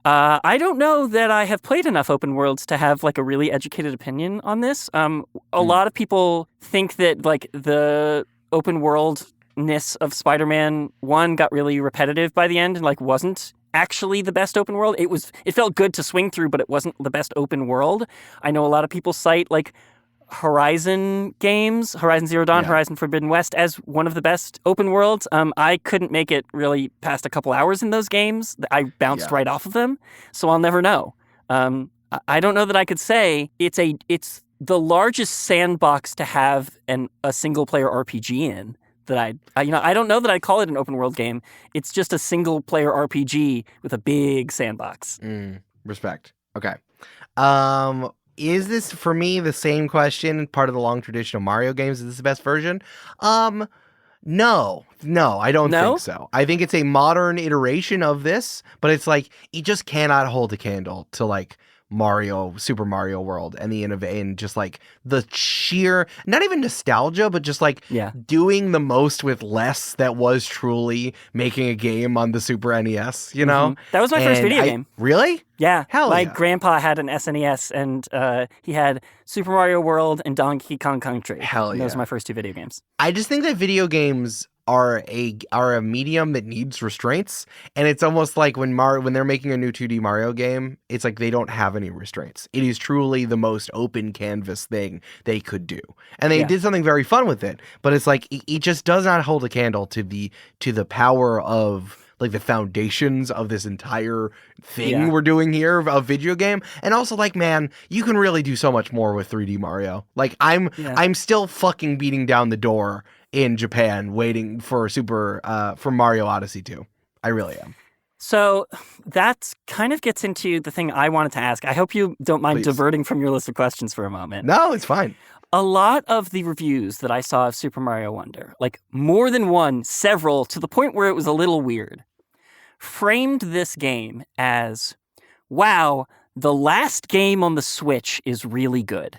I don't know that I have played enough open worlds to have like a really educated opinion on this. A lot of people think that like the open worldness of Spider-Man 1 got really repetitive by the end and like wasn't actually the best open world. It felt good to swing through, but it wasn't the best open world. I know a lot of people cite like Horizon games, Horizon Zero Dawn, Horizon Forbidden West, as one of the best open worlds. I couldn't make it really past a couple hours in those games. I bounced right off of them, so I'll never know. I don't know that I could say it's the largest sandbox to have a single player RPG in. I don't know that I'd call it an open world game. It's just a single player RPG with a big sandbox. Respect. Okay. Is this, for me, the same question, part of the long tradition of Mario games? Is this the best version? No, I don't think No? so. I think it's a modern iteration of this, but it's like it just cannot hold a candle to like Super Mario World and the innovation, just like the sheer, not even nostalgia, but just like Yeah. doing the most with less that was truly making a game on the Super NES, you know? That was my first And video game. Really? Yeah. Hell My yeah. grandpa had an SNES, and he had Super Mario World and Donkey Kong Country. Hell And those yeah. are my first two video games. I just think that video games are a medium that needs restraints, and it's almost like when they're making a new 2D Mario game, it's like they don't have any restraints. It is truly the most open canvas thing they could do, and they did something very fun with it. But it's like it just does not hold a candle to the power of like the foundations of this entire thing we're doing here of video game. And also like, man, you can really do so much more with 3D Mario. Like I'm still fucking beating down the door in Japan waiting for for Mario Odyssey 2. I really am. So that kind of gets into the thing I wanted to ask. I hope you don't mind diverting from your list of questions for a moment. No, it's fine. A lot of the reviews that I saw of Super Mario Wonder, like more than one, several, to the point where it was a little weird, framed this game as, wow, the last game on the Switch is really good.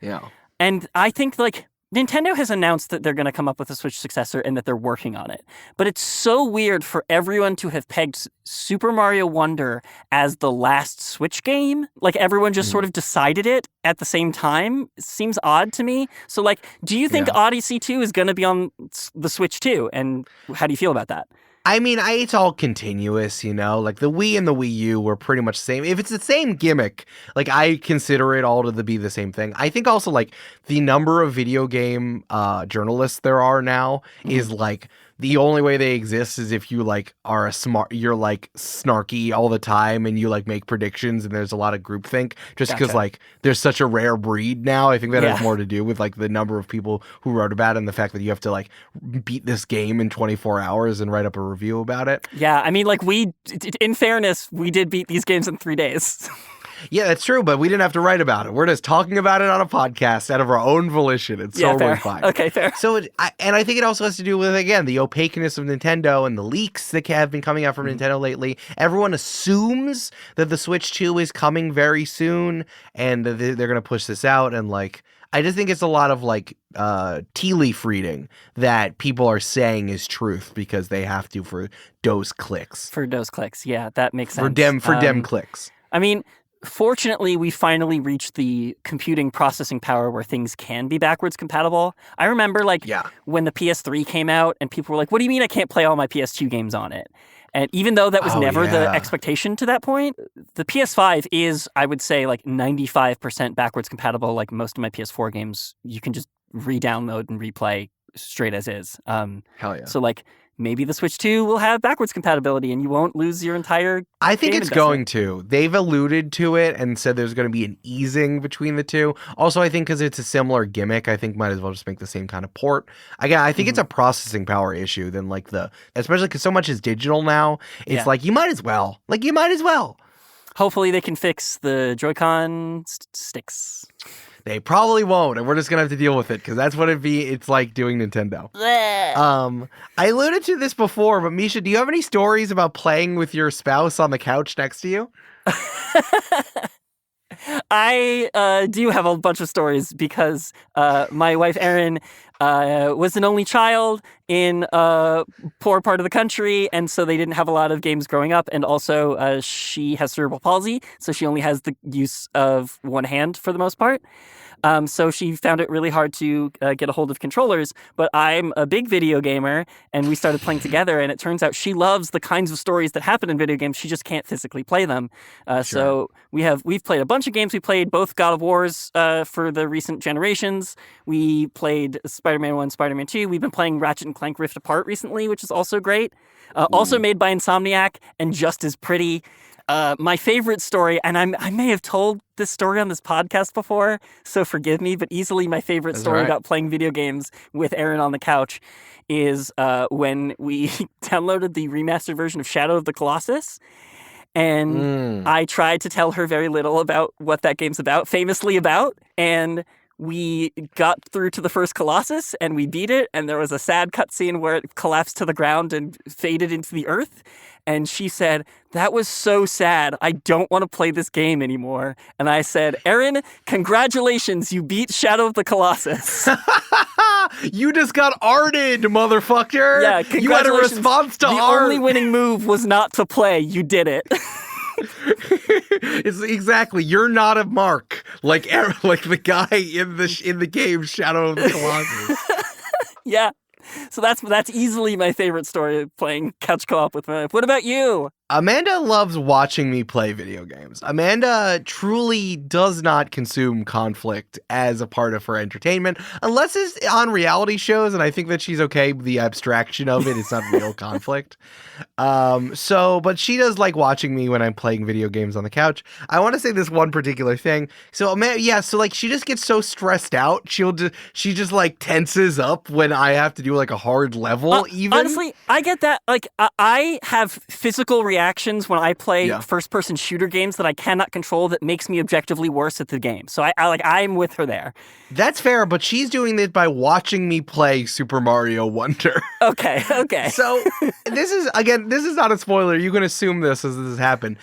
Yeah. And I think, like, Nintendo has announced that they're going to come up with a Switch successor and that they're working on it. But it's so weird for everyone to have pegged Super Mario Wonder as the last Switch game. Like, everyone just sort of decided it at the same time. It seems odd to me. So, like, do you think Odyssey 2 is going to be on the Switch too? And how do you feel about that? I mean, it's all continuous, you know? Like, the Wii and the Wii U were pretty much the same. If it's the same gimmick, like, I consider it all to be the same thing. I think also, like, the number of video game journalists there are now is, like, the only way they exist is if you, like, are you're, like, snarky all the time and you, like, make predictions and there's a lot of groupthink. Just because, like, there's such a rare breed now. I think that has more to do with, like, the number of people who wrote about it and the fact that you have to, like, beat this game in 24 hours and write up a review about it. Yeah, I mean, like, in fairness, we did beat these games in 3 days. Yeah, that's true, but we didn't have to write about it. We're just talking about it on a podcast out of our own volition. It's totally fine. Okay, fair. So, I think it also has to do with, again, the opaqueness of Nintendo and the leaks that have been coming out from Nintendo lately. Everyone assumes that the Switch 2 is coming very soon, and they're going to push this out, and, like, I just think it's a lot of, like, tea leaf reading that people are saying is truth because they have to for those clicks. For those clicks, yeah, that makes sense. For dem clicks. I mean, fortunately, we finally reached the computing processing power where things can be backwards compatible. I remember, like, when the PS3 came out and people were like, what do you mean I can't play all my PS2 games on it? And even though that was never the expectation to that point, the PS5 is, I would say, like 95% backwards compatible. Like most of my PS4 games, you can just re-download and replay straight as is. Hell yeah. So, like, maybe the Switch 2 will have backwards compatibility and you won't lose your entire I think game it's investment. going to. They've alluded to it and said there's going to be an easing between the two. Also, I think because it's a similar gimmick, I think might as well just make the same kind of port. Again, I think it's a processing power issue than like especially because so much is digital now. It's like, you might as well. Like, you might as well. Hopefully they can fix the Joy-Con sticks. They probably won't, and we're just gonna have to deal with it because that's what it's like doing Nintendo. I alluded to this before, but Mischa, do you have any stories about playing with your spouse on the couch next to you? I do have a bunch of stories because my wife Erin was an only child in a poor part of the country, and so they didn't have a lot of games growing up. And also, she has cerebral palsy, so she only has the use of one hand for the most part. So she found it really hard to get a hold of controllers, but I'm a big video gamer, and we started playing together, and it turns out she loves the kinds of stories that happen in video games. She just can't physically play them. So we've played a bunch of games. We played both God of Wars for the recent generations. We played Spider-Man 1, Spider-Man 2. We've been playing Ratchet and Clank Rift Apart recently, which is also great. Also made by Insomniac and just as pretty. My favorite story, and I may have told this story on this podcast before, so forgive me, but easily my favorite story about playing video games with Erin on the couch is when we downloaded the remastered version of Shadow of the Colossus. And I tried to tell her very little about what that game's about, famously about, and we got through to the first Colossus and we beat it, and there was a sad cutscene where it collapsed to the ground and faded into the earth. And she said, "That was so sad. I don't want to play this game anymore." And I said, "Erin, congratulations. You beat Shadow of the Colossus." You just got arted, motherfucker. Yeah, congratulations. You had a response to the art. The only winning move was not to play. You did it. It's exactly. You're not a mark like the guy in the game Shadow of the Colossus. Yeah. So that's easily my favorite story of playing couch co-op with my wife. What about you? Amanda loves watching me play video games. Amanda truly does not consume conflict as a part of her entertainment, unless it's on reality shows, and I think that she's okay with the abstraction of it. It's not real conflict. But she does like watching me when I'm playing video games on the couch. I want to say this one particular thing. So Amanda, so like she just gets so stressed out. She just like tenses up when I have to do like a hard level. Even honestly, I get that. Like I have physical reactions when I play first-person shooter games that I cannot control that makes me objectively worse at the game. So I'm with her there. That's fair, but she's doing this by watching me play Super Mario Wonder. Okay. So this is not a spoiler. You can assume this as this happened.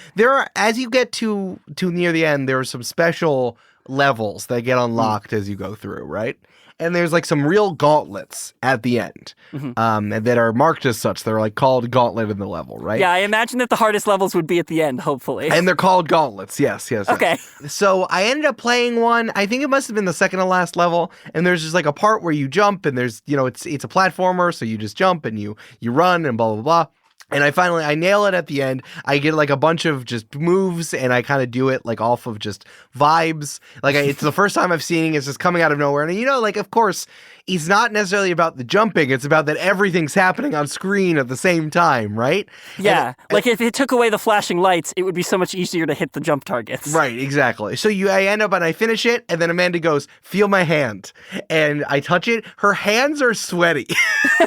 As you get to near the end, there are some special levels that get unlocked as you go through, right? And there's like some real gauntlets at the end and that are marked as such. They're like called gauntlet in the level, right? Yeah, I imagine that the hardest levels would be at the end, hopefully. And they're called gauntlets. Yes. Okay. So I ended up playing one. I think it must have been the second to last level. And there's just like a part where you jump and there's, it's a platformer. So you just jump and you run and blah, blah, blah. And I nail it at the end. I get like a bunch of just moves and I kind of do it like off of just vibes. Like it's the first time I've seen it. It's just coming out of nowhere. And like, of course, it's not necessarily about the jumping. It's about that everything's happening on screen at the same time, right? Yeah. If it took away the flashing lights, it would be so much easier to hit the jump targets. Right, exactly. So I end up and I finish it, and then Amanda goes, "Feel my hand." And I touch it. Her hands are sweaty.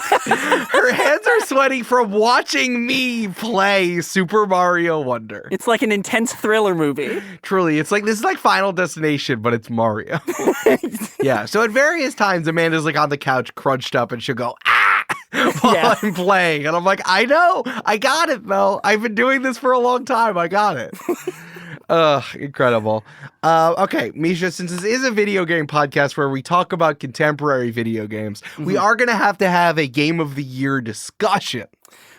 Her hands are sweaty from watching me play Super Mario Wonder. It's like an intense thriller movie. Truly. This is like Final Destination, but it's Mario. Yeah. So at various times, Amanda's like on the couch crunched up and she'll go, "Ah!" while I'm playing. And I'm like, I know. I got it, though. I've been doing this for a long time. I got it. Incredible. Okay, Mischa, since this is a video game podcast where we talk about contemporary video games, we are going to have a Game of the Year discussion.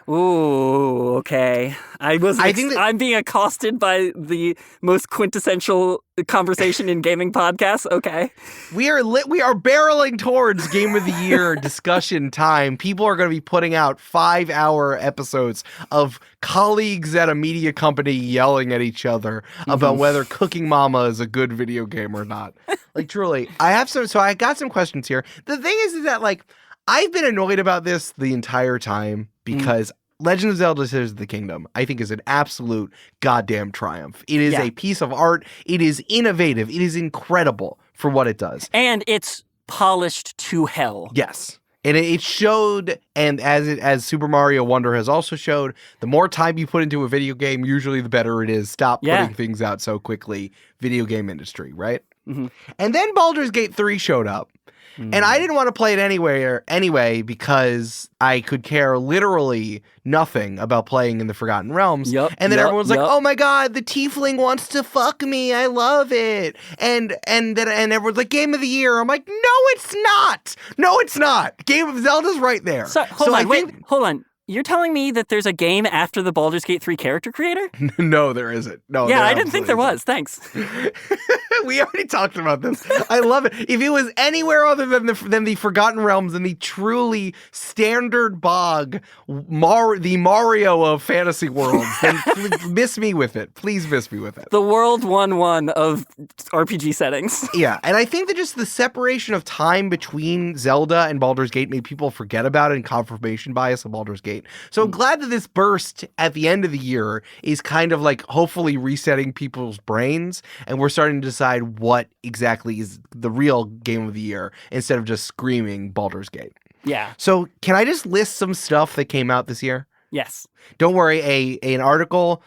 Ooh, okay. I'm being accosted by the most quintessential conversation in gaming podcasts. Okay. We are barreling towards Game of the Year discussion time. People are going to be putting out 5-hour episodes of colleagues at a media company yelling at each other about whether Cooking Mama is a good video game or not. Like, truly. I got some questions here. The thing is that, like, I've been annoyed about this the entire time because Legend of Zelda Tears of the Kingdom, I think, is an absolute goddamn triumph. It is a piece of art. It is innovative. It is incredible for what it does. And it's polished to hell. Yes. And it showed, and as Super Mario Wonder has also showed, the more time you put into a video game, usually the better it is. Stop putting things out so quickly. Video game industry, right? And then Baldur's Gate 3 showed up. And I didn't want to play it anyway because I could care literally nothing about playing in the Forgotten Realms. And then everyone's like, "Oh my god, the tiefling wants to fuck me. I love it." And everyone's like, "Game of the Year." I'm like, "No, it's not. No, it's not. Game of Zelda's right there." So, hold on. You're telling me that there's a game after the Baldur's Gate 3 character creator? No, there isn't. No. Yeah, I didn't think there was. Thanks. We already talked about this. I love it. If it was anywhere other than the Forgotten Realms and the truly standard bog, the Mario of fantasy worlds, then miss me with it. Please miss me with it. The World 1-1 of RPG settings. Yeah, and I think that just the separation of time between Zelda and Baldur's Gate made people forget about it and confirmation bias of Baldur's Gate. So I'm glad that this burst at the end of the year is kind of like hopefully resetting people's brains, and we're starting to decide what exactly is the real Game of the Year instead of just screaming Baldur's Gate. Yeah. So can I just list some stuff that came out this year? Yes. Don't worry, an article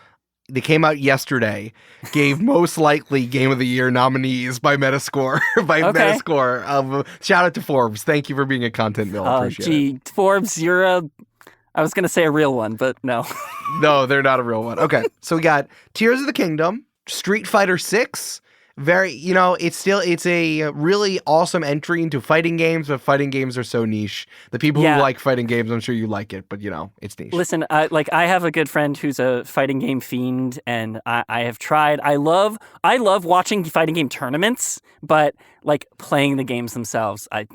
they came out yesterday, gave most likely Game of the Year nominees by Metascore. Metascore. Shout out to Forbes. Thank you for being a content mill. Appreciate it. Forbes, I was going to say a real one, but no. No, they're not a real one. Okay, so we got Tears of the Kingdom, Street Fighter 6. It's a really awesome entry into fighting games, but fighting games are so niche. The people who like fighting games, I'm sure you like it, but it's niche. Listen, I have a good friend who's a fighting game fiend, and I have tried. I love watching fighting game tournaments, but like playing the games themselves, I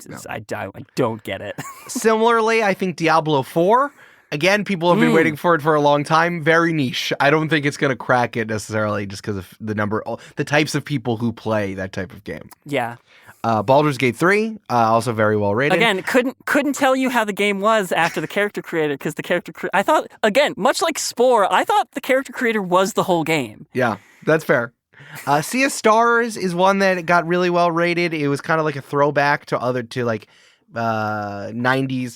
don't get it. Similarly, I think Diablo 4. Again, people have been waiting for it for a long time. Very niche. I don't think it's going to crack it necessarily just because of the types of people who play that type of game. Yeah. Baldur's Gate 3, also very well rated. Again, couldn't tell you how the game was after the character creator, because I thought, again, much like Spore, I thought the character creator was the whole game. Yeah, that's fair. Sea of Stars is one that got really well rated. It was kind of like a throwback to 90s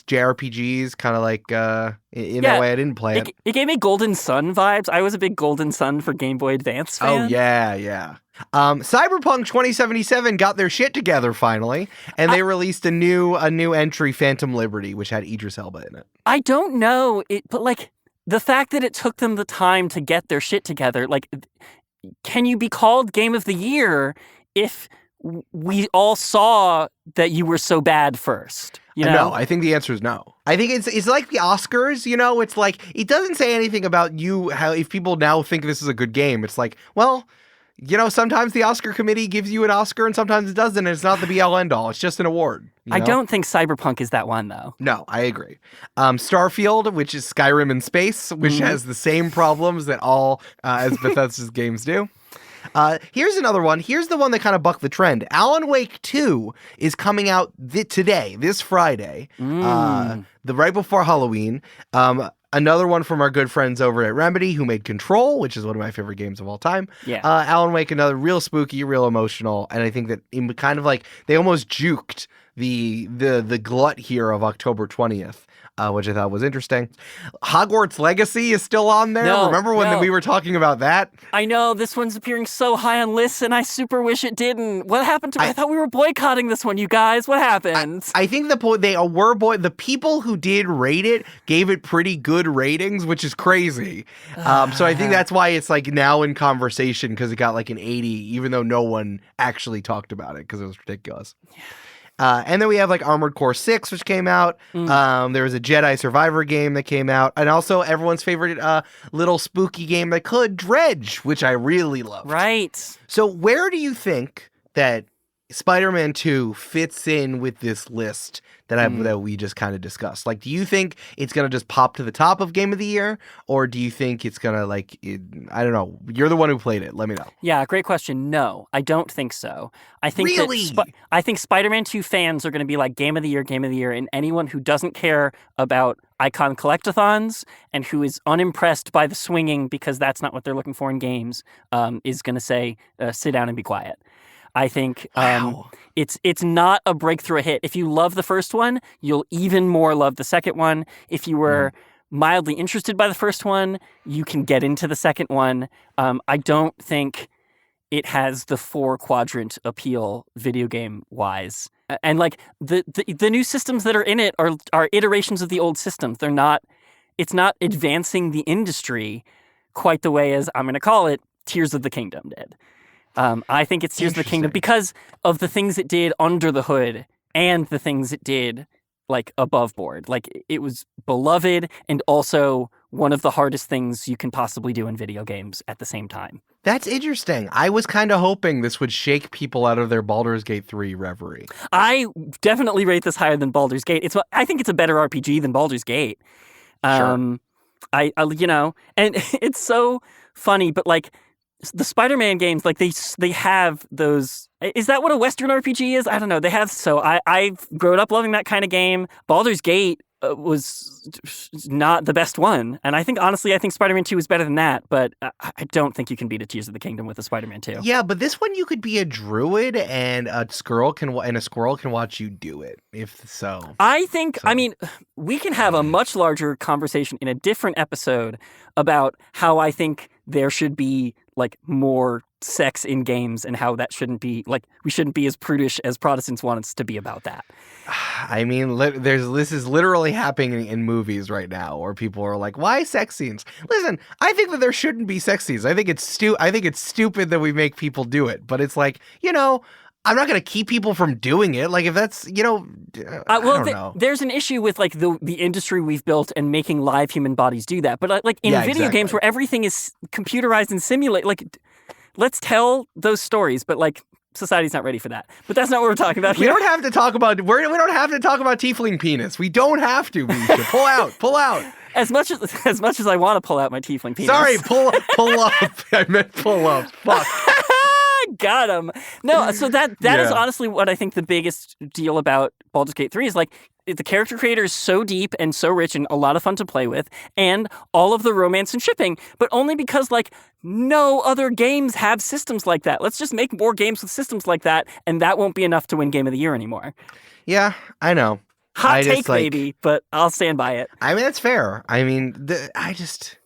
JRPGs, kind of like in that way. I didn't play it. It gave me Golden Sun vibes. I was a big Golden Sun for Game Boy Advance fan. Oh yeah. Cyberpunk 2077 got their shit together finally, and they released a new entry, Phantom Liberty, which had Idris Elba in it. I don't know it, but like the fact that it took them the time to get their shit together, like, can you be called Game of the Year if we all saw that you were so bad first? No, I think the answer is no. I think it's like the Oscars, it's like, it doesn't say anything about if people now think this is a good game. It's like, well, sometimes the Oscar committee gives you an Oscar and sometimes it doesn't, and it's not the be-all end-all. It's just an award. I don't think Cyberpunk is that one, though. No, I agree. Starfield, which is Skyrim in space, which has the same problems that all as Bethesda's games do. Here's another one. Here's the one that kind of bucked the trend. Alan Wake 2 is coming out today, this Friday, right before Halloween. Another one from our good friends over at Remedy, who made Control, which is one of my favorite games of all time. Yeah. Alan Wake, another real spooky, real emotional, and I think that kind of like they almost juked the glut here of October 20th. Which I thought was interesting. Hogwarts Legacy is still on there. Remember when we were talking about that? I know, this one's appearing so high on lists, and I super wish it didn't. What happened to it? I thought we were boycotting this one, you guys. What happened? I think the people who did rate it gave it pretty good ratings, which is crazy. So I think that's why it's like now in conversation, because it got like an 80, even though no one actually talked about it because it was ridiculous. Yeah. And then we have like Armored Core 6, which came out. There was a Jedi Survivor game that came out. And also everyone's favorite little spooky game that Dredge, which I really loved. Right. So where do you think that Spider-Man 2 fits in with this list that we just kind of discussed? Like, do you think it's going to just pop to the top of Game of the Year? Or do you think it's going to I don't know. You're the one who played it. Let me know. Yeah, great question. No, I don't think so. I think really? I think Spider-Man 2 fans are going to be like Game of the Year, and anyone who doesn't care about icon collectathons and who is unimpressed by the swinging because that's not what they're looking for in games is going to say, sit down and be quiet. I think it's not a breakthrough hit. If you love the first one, you'll even more love the second one. If you were mildly interested by the first one, you can get into the second one. I don't think it has the 4-quadrant appeal video game wise. And like the new systems that are in it are iterations of the old systems. It's not advancing the industry quite the way as I'm going to call it Tears of the Kingdom did. I think it's Tears of the Kingdom because of the things it did under the hood and the things it did like above board. Like it was beloved and also one of the hardest things you can possibly do in video games at the same time. That's interesting. I was kind of hoping this would shake people out of their Baldur's Gate 3 reverie. I definitely rate this higher than Baldur's Gate. I think it's a better RPG than Baldur's Gate. Sure. I and it's so funny, but like the Spider-Man games, like they have those. Is that what a Western RPG is? I don't know. They have. So I've grown up loving that kind of game. Baldur's Gate was not the best one. And I think, honestly, Spider-Man 2 is better than that, but I don't think you can beat a Tears of the Kingdom with a Spider-Man 2. Yeah, but this one you could be a druid and a squirrel can watch you do it. If so. I mean, we can have a much larger conversation in a different episode about how I think there should be like more sex in games and how that shouldn't be, like, we shouldn't be as prudish as Protestants want us to be about that. I mean, this is literally happening in movies right now, where people are like, "Why sex scenes?" Listen, I think that there shouldn't be sex scenes. I think it's stupid that we make people do it. But it's like, I'm not going to keep people from doing it. Like, if that's, I don't know. There's an issue with like the industry we've built and making live human bodies do that. But like in video games where everything is computerized and simulated, like, let's tell those stories. But like, society's not ready for that. But that's not what we're talking about here. We don't have to talk about tiefling penis. We don't have to, Mischa. Pull out. As much as I want to pull out my tiefling penis. Sorry, pull up. I meant pull up. Fuck. Got him. No, so that is honestly what I think the biggest deal about Baldur's Gate 3 is, like, the character creator is so deep and so rich and a lot of fun to play with, and all of the romance and shipping, but only because, like, no other games have systems like that. Let's just make more games with systems like that, and that won't be enough to win Game of the Year anymore. Yeah, I know. Hot take, baby, but I'll stand by it. I mean, that's fair. I mean,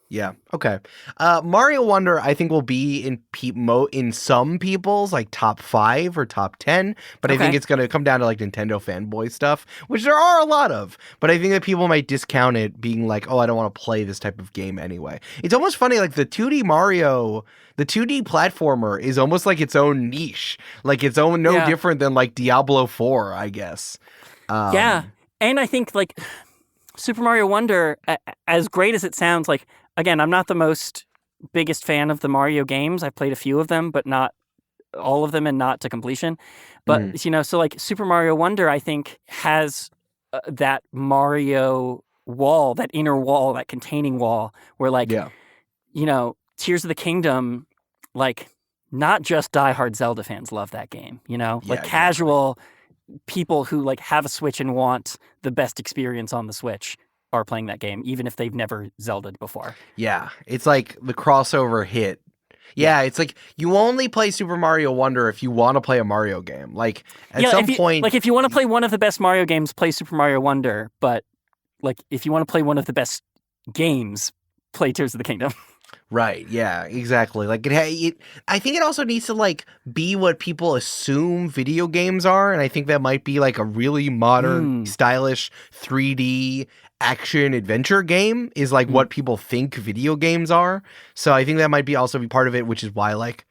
yeah, okay. Mario Wonder, I think, will be in some people's like top 5 or top 10, but I think it's going to come down to like Nintendo fanboy stuff, which there are a lot of. But I think that people might discount it, being like, "Oh, I don't want to play this type of game anyway." It's almost funny, like the 2D Mario, the 2D platformer is almost like its own niche, like its own, different than like Diablo 4, I guess. Yeah, and I think like Super Mario Wonder, as great as it sounds, like, again, I'm not the biggest fan of the Mario games. I've played a few of them, but not all of them, and not to completion. But, so like Super Mario Wonder, I think, has that Mario wall, that inner wall, that containing wall, where like, Tears of the Kingdom, like, not just diehard Zelda fans love that game, like casual people who like have a Switch and want the best experience on the Switch are playing that game, even if they've never Zelda'd before. Yeah, it's like the crossover hit. Yeah, it's like you only play Super Mario Wonder if you want to play a Mario game. Like, at some point... Like, if you want to play one of the best Mario games, play Super Mario Wonder. But, like, if you want to play one of the best games, play Tears of the Kingdom. Right, yeah, exactly. Like, I think it also needs to, like, be what people assume video games are, and I think that might be, like, a really modern, stylish 3D action adventure game is, like, what people think video games are. So I think that might be also be part of it, which is why, like,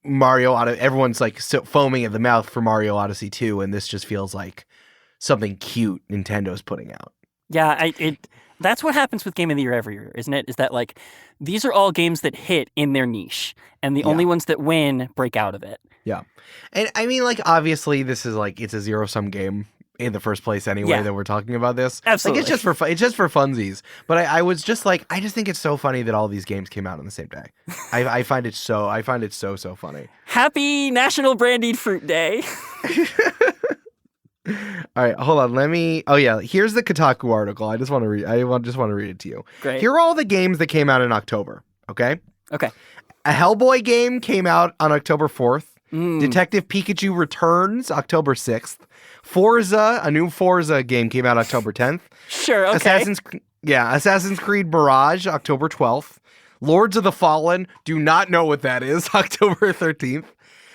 everyone's, like, so foaming at the mouth for Mario Odyssey 2, and this just feels like something cute Nintendo's putting out. Yeah, that's what happens with Game of the Year every year, isn't it? Is that, like, these are all games that hit in their niche, and the only ones that win break out of it. Yeah. And I mean, like, obviously this is like, it's a zero-sum game in the first place anyway that we're talking about this. Absolutely. Like, it's just for funsies. But I was just like, I just think it's so funny that all these games came out on the same day. I find it so funny. Happy National Brandied Fruit Day. All right, hold on. Here's the Kotaku article. I just want to read it to you. Great. Here are all the games that came out in October, okay? Okay. A Hellboy game came out on October 4th. Detective Pikachu Returns, October 6th. A new Forza game came out October 10th. Sure, okay. Assassin's Creed Mirage, October 12th. Lords of the Fallen, do not know what that is, October 13th.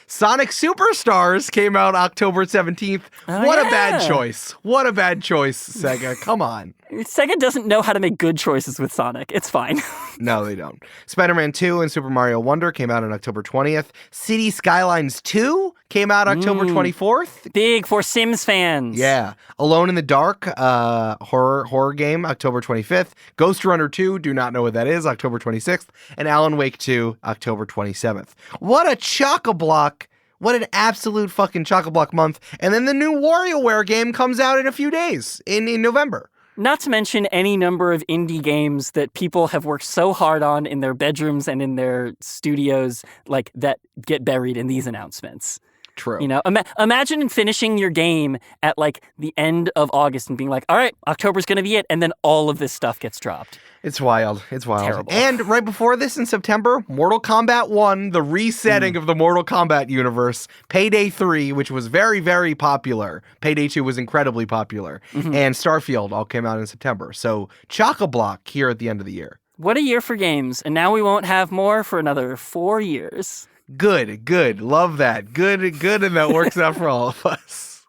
Sonic Superstars came out October 17th. What a bad choice. What a bad choice, Sega. Come on. Sega doesn't know how to make good choices with Sonic. It's fine. No, they don't. Spider-Man 2 and Super Mario Wonder came out on October 20th. City Skylines 2 came out October 24th. Big for Sims fans. Yeah. Alone in the Dark, horror game, October 25th. Ghost Runner 2, do not know what that is, October 26th. And Alan Wake 2, October 27th. What a chock-a-block. What an absolute fucking chock-a-block month. And then the new WarioWare game comes out in a few days, in November. Not to mention any number of indie games that people have worked so hard on in their bedrooms and in their studios, like, that get buried in these announcements. True. You know, imagine finishing your game at like the end of August and being like, all right, October's going to be it. And then all of this stuff gets dropped. It's wild. It's wild. Terrible. And right before this in September, Mortal Kombat 1, the resetting of the Mortal Kombat universe, Payday 3, which was very, very popular. Payday 2 was incredibly popular. And Starfield all came out in September. So chock-a-block here at the end of the year. What a year for games. And now we won't have more for another 4 years. Good. Love that. Good, and that works out for all of us.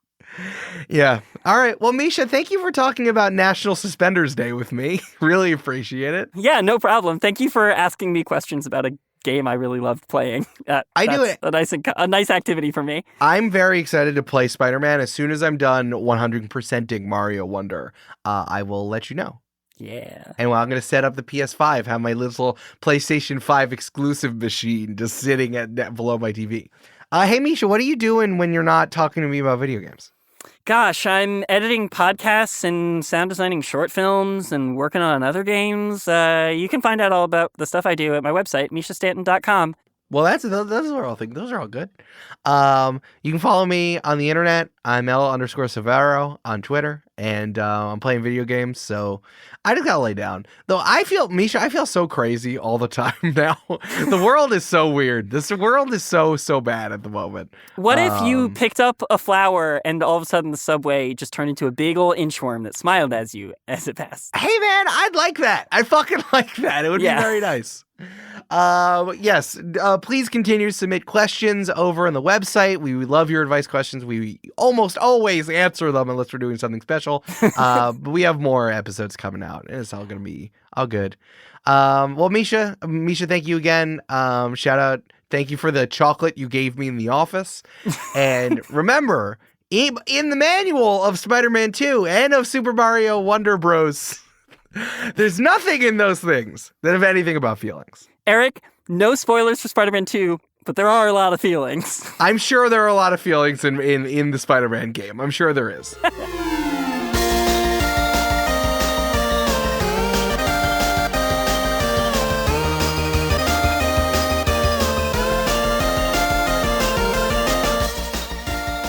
Yeah. All right. Well, Mischa, thank you for talking about National Suspenders Day with me. Really appreciate it. Yeah, no problem. Thank you for asking me questions about a game I really loved playing. I do it. A nice activity for me. I'm very excited to play Spider-Man. As soon as I'm done 100%ing Mario Wonder, I will let you know. Yeah. And I'm going to set up the PS5, have my little PlayStation 5 exclusive machine just sitting below my TV. Hey, Mischa, what are you doing when you're not talking to me about video games? Gosh, I'm editing podcasts and sound designing short films and working on other games. You can find out all about the stuff I do at my website, mischastanton.com. Well, those are all things. Those are all good. You can follow me on the internet. I'm L_Severo on Twitter, and I'm playing video games. So I just gotta lay down. Though Mischa, I feel so crazy all the time now. The world is so weird. This world is so bad at the moment. What if you picked up a flower and all of a sudden the subway just turned into a big old inchworm that smiled at you as it passed? Hey man, I'd like that. I fucking like that. It would be very nice. Yes, please continue to submit questions over on the website. We love your advice questions. We almost always answer them unless we're doing something special. But we have more episodes coming out, and it's all going to be all good. Well, Mischa, thank you again. Shout out. Thank you for the chocolate you gave me in the office. And remember, in the manual of Spider-Man 2 and of Super Mario Wonder Bros., there's nothing in those things that have anything about feelings. Eric, no spoilers for Spider-Man 2, but there are a lot of feelings. I'm sure there are a lot of feelings in the Spider-Man game. I'm sure there is.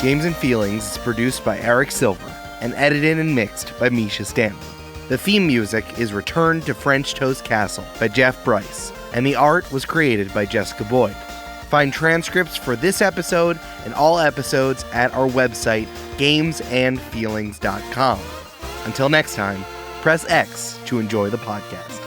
Games and Feelings is produced by Eric Silver and edited and mixed by Mischa Stanton. The theme music is Return to French Toast Castle by Jeff Bryce, and the art was created by Jessica Boyd. Find transcripts for this episode and all episodes at our website, gamesandfeelings.com. Until next time, press X to enjoy the podcast.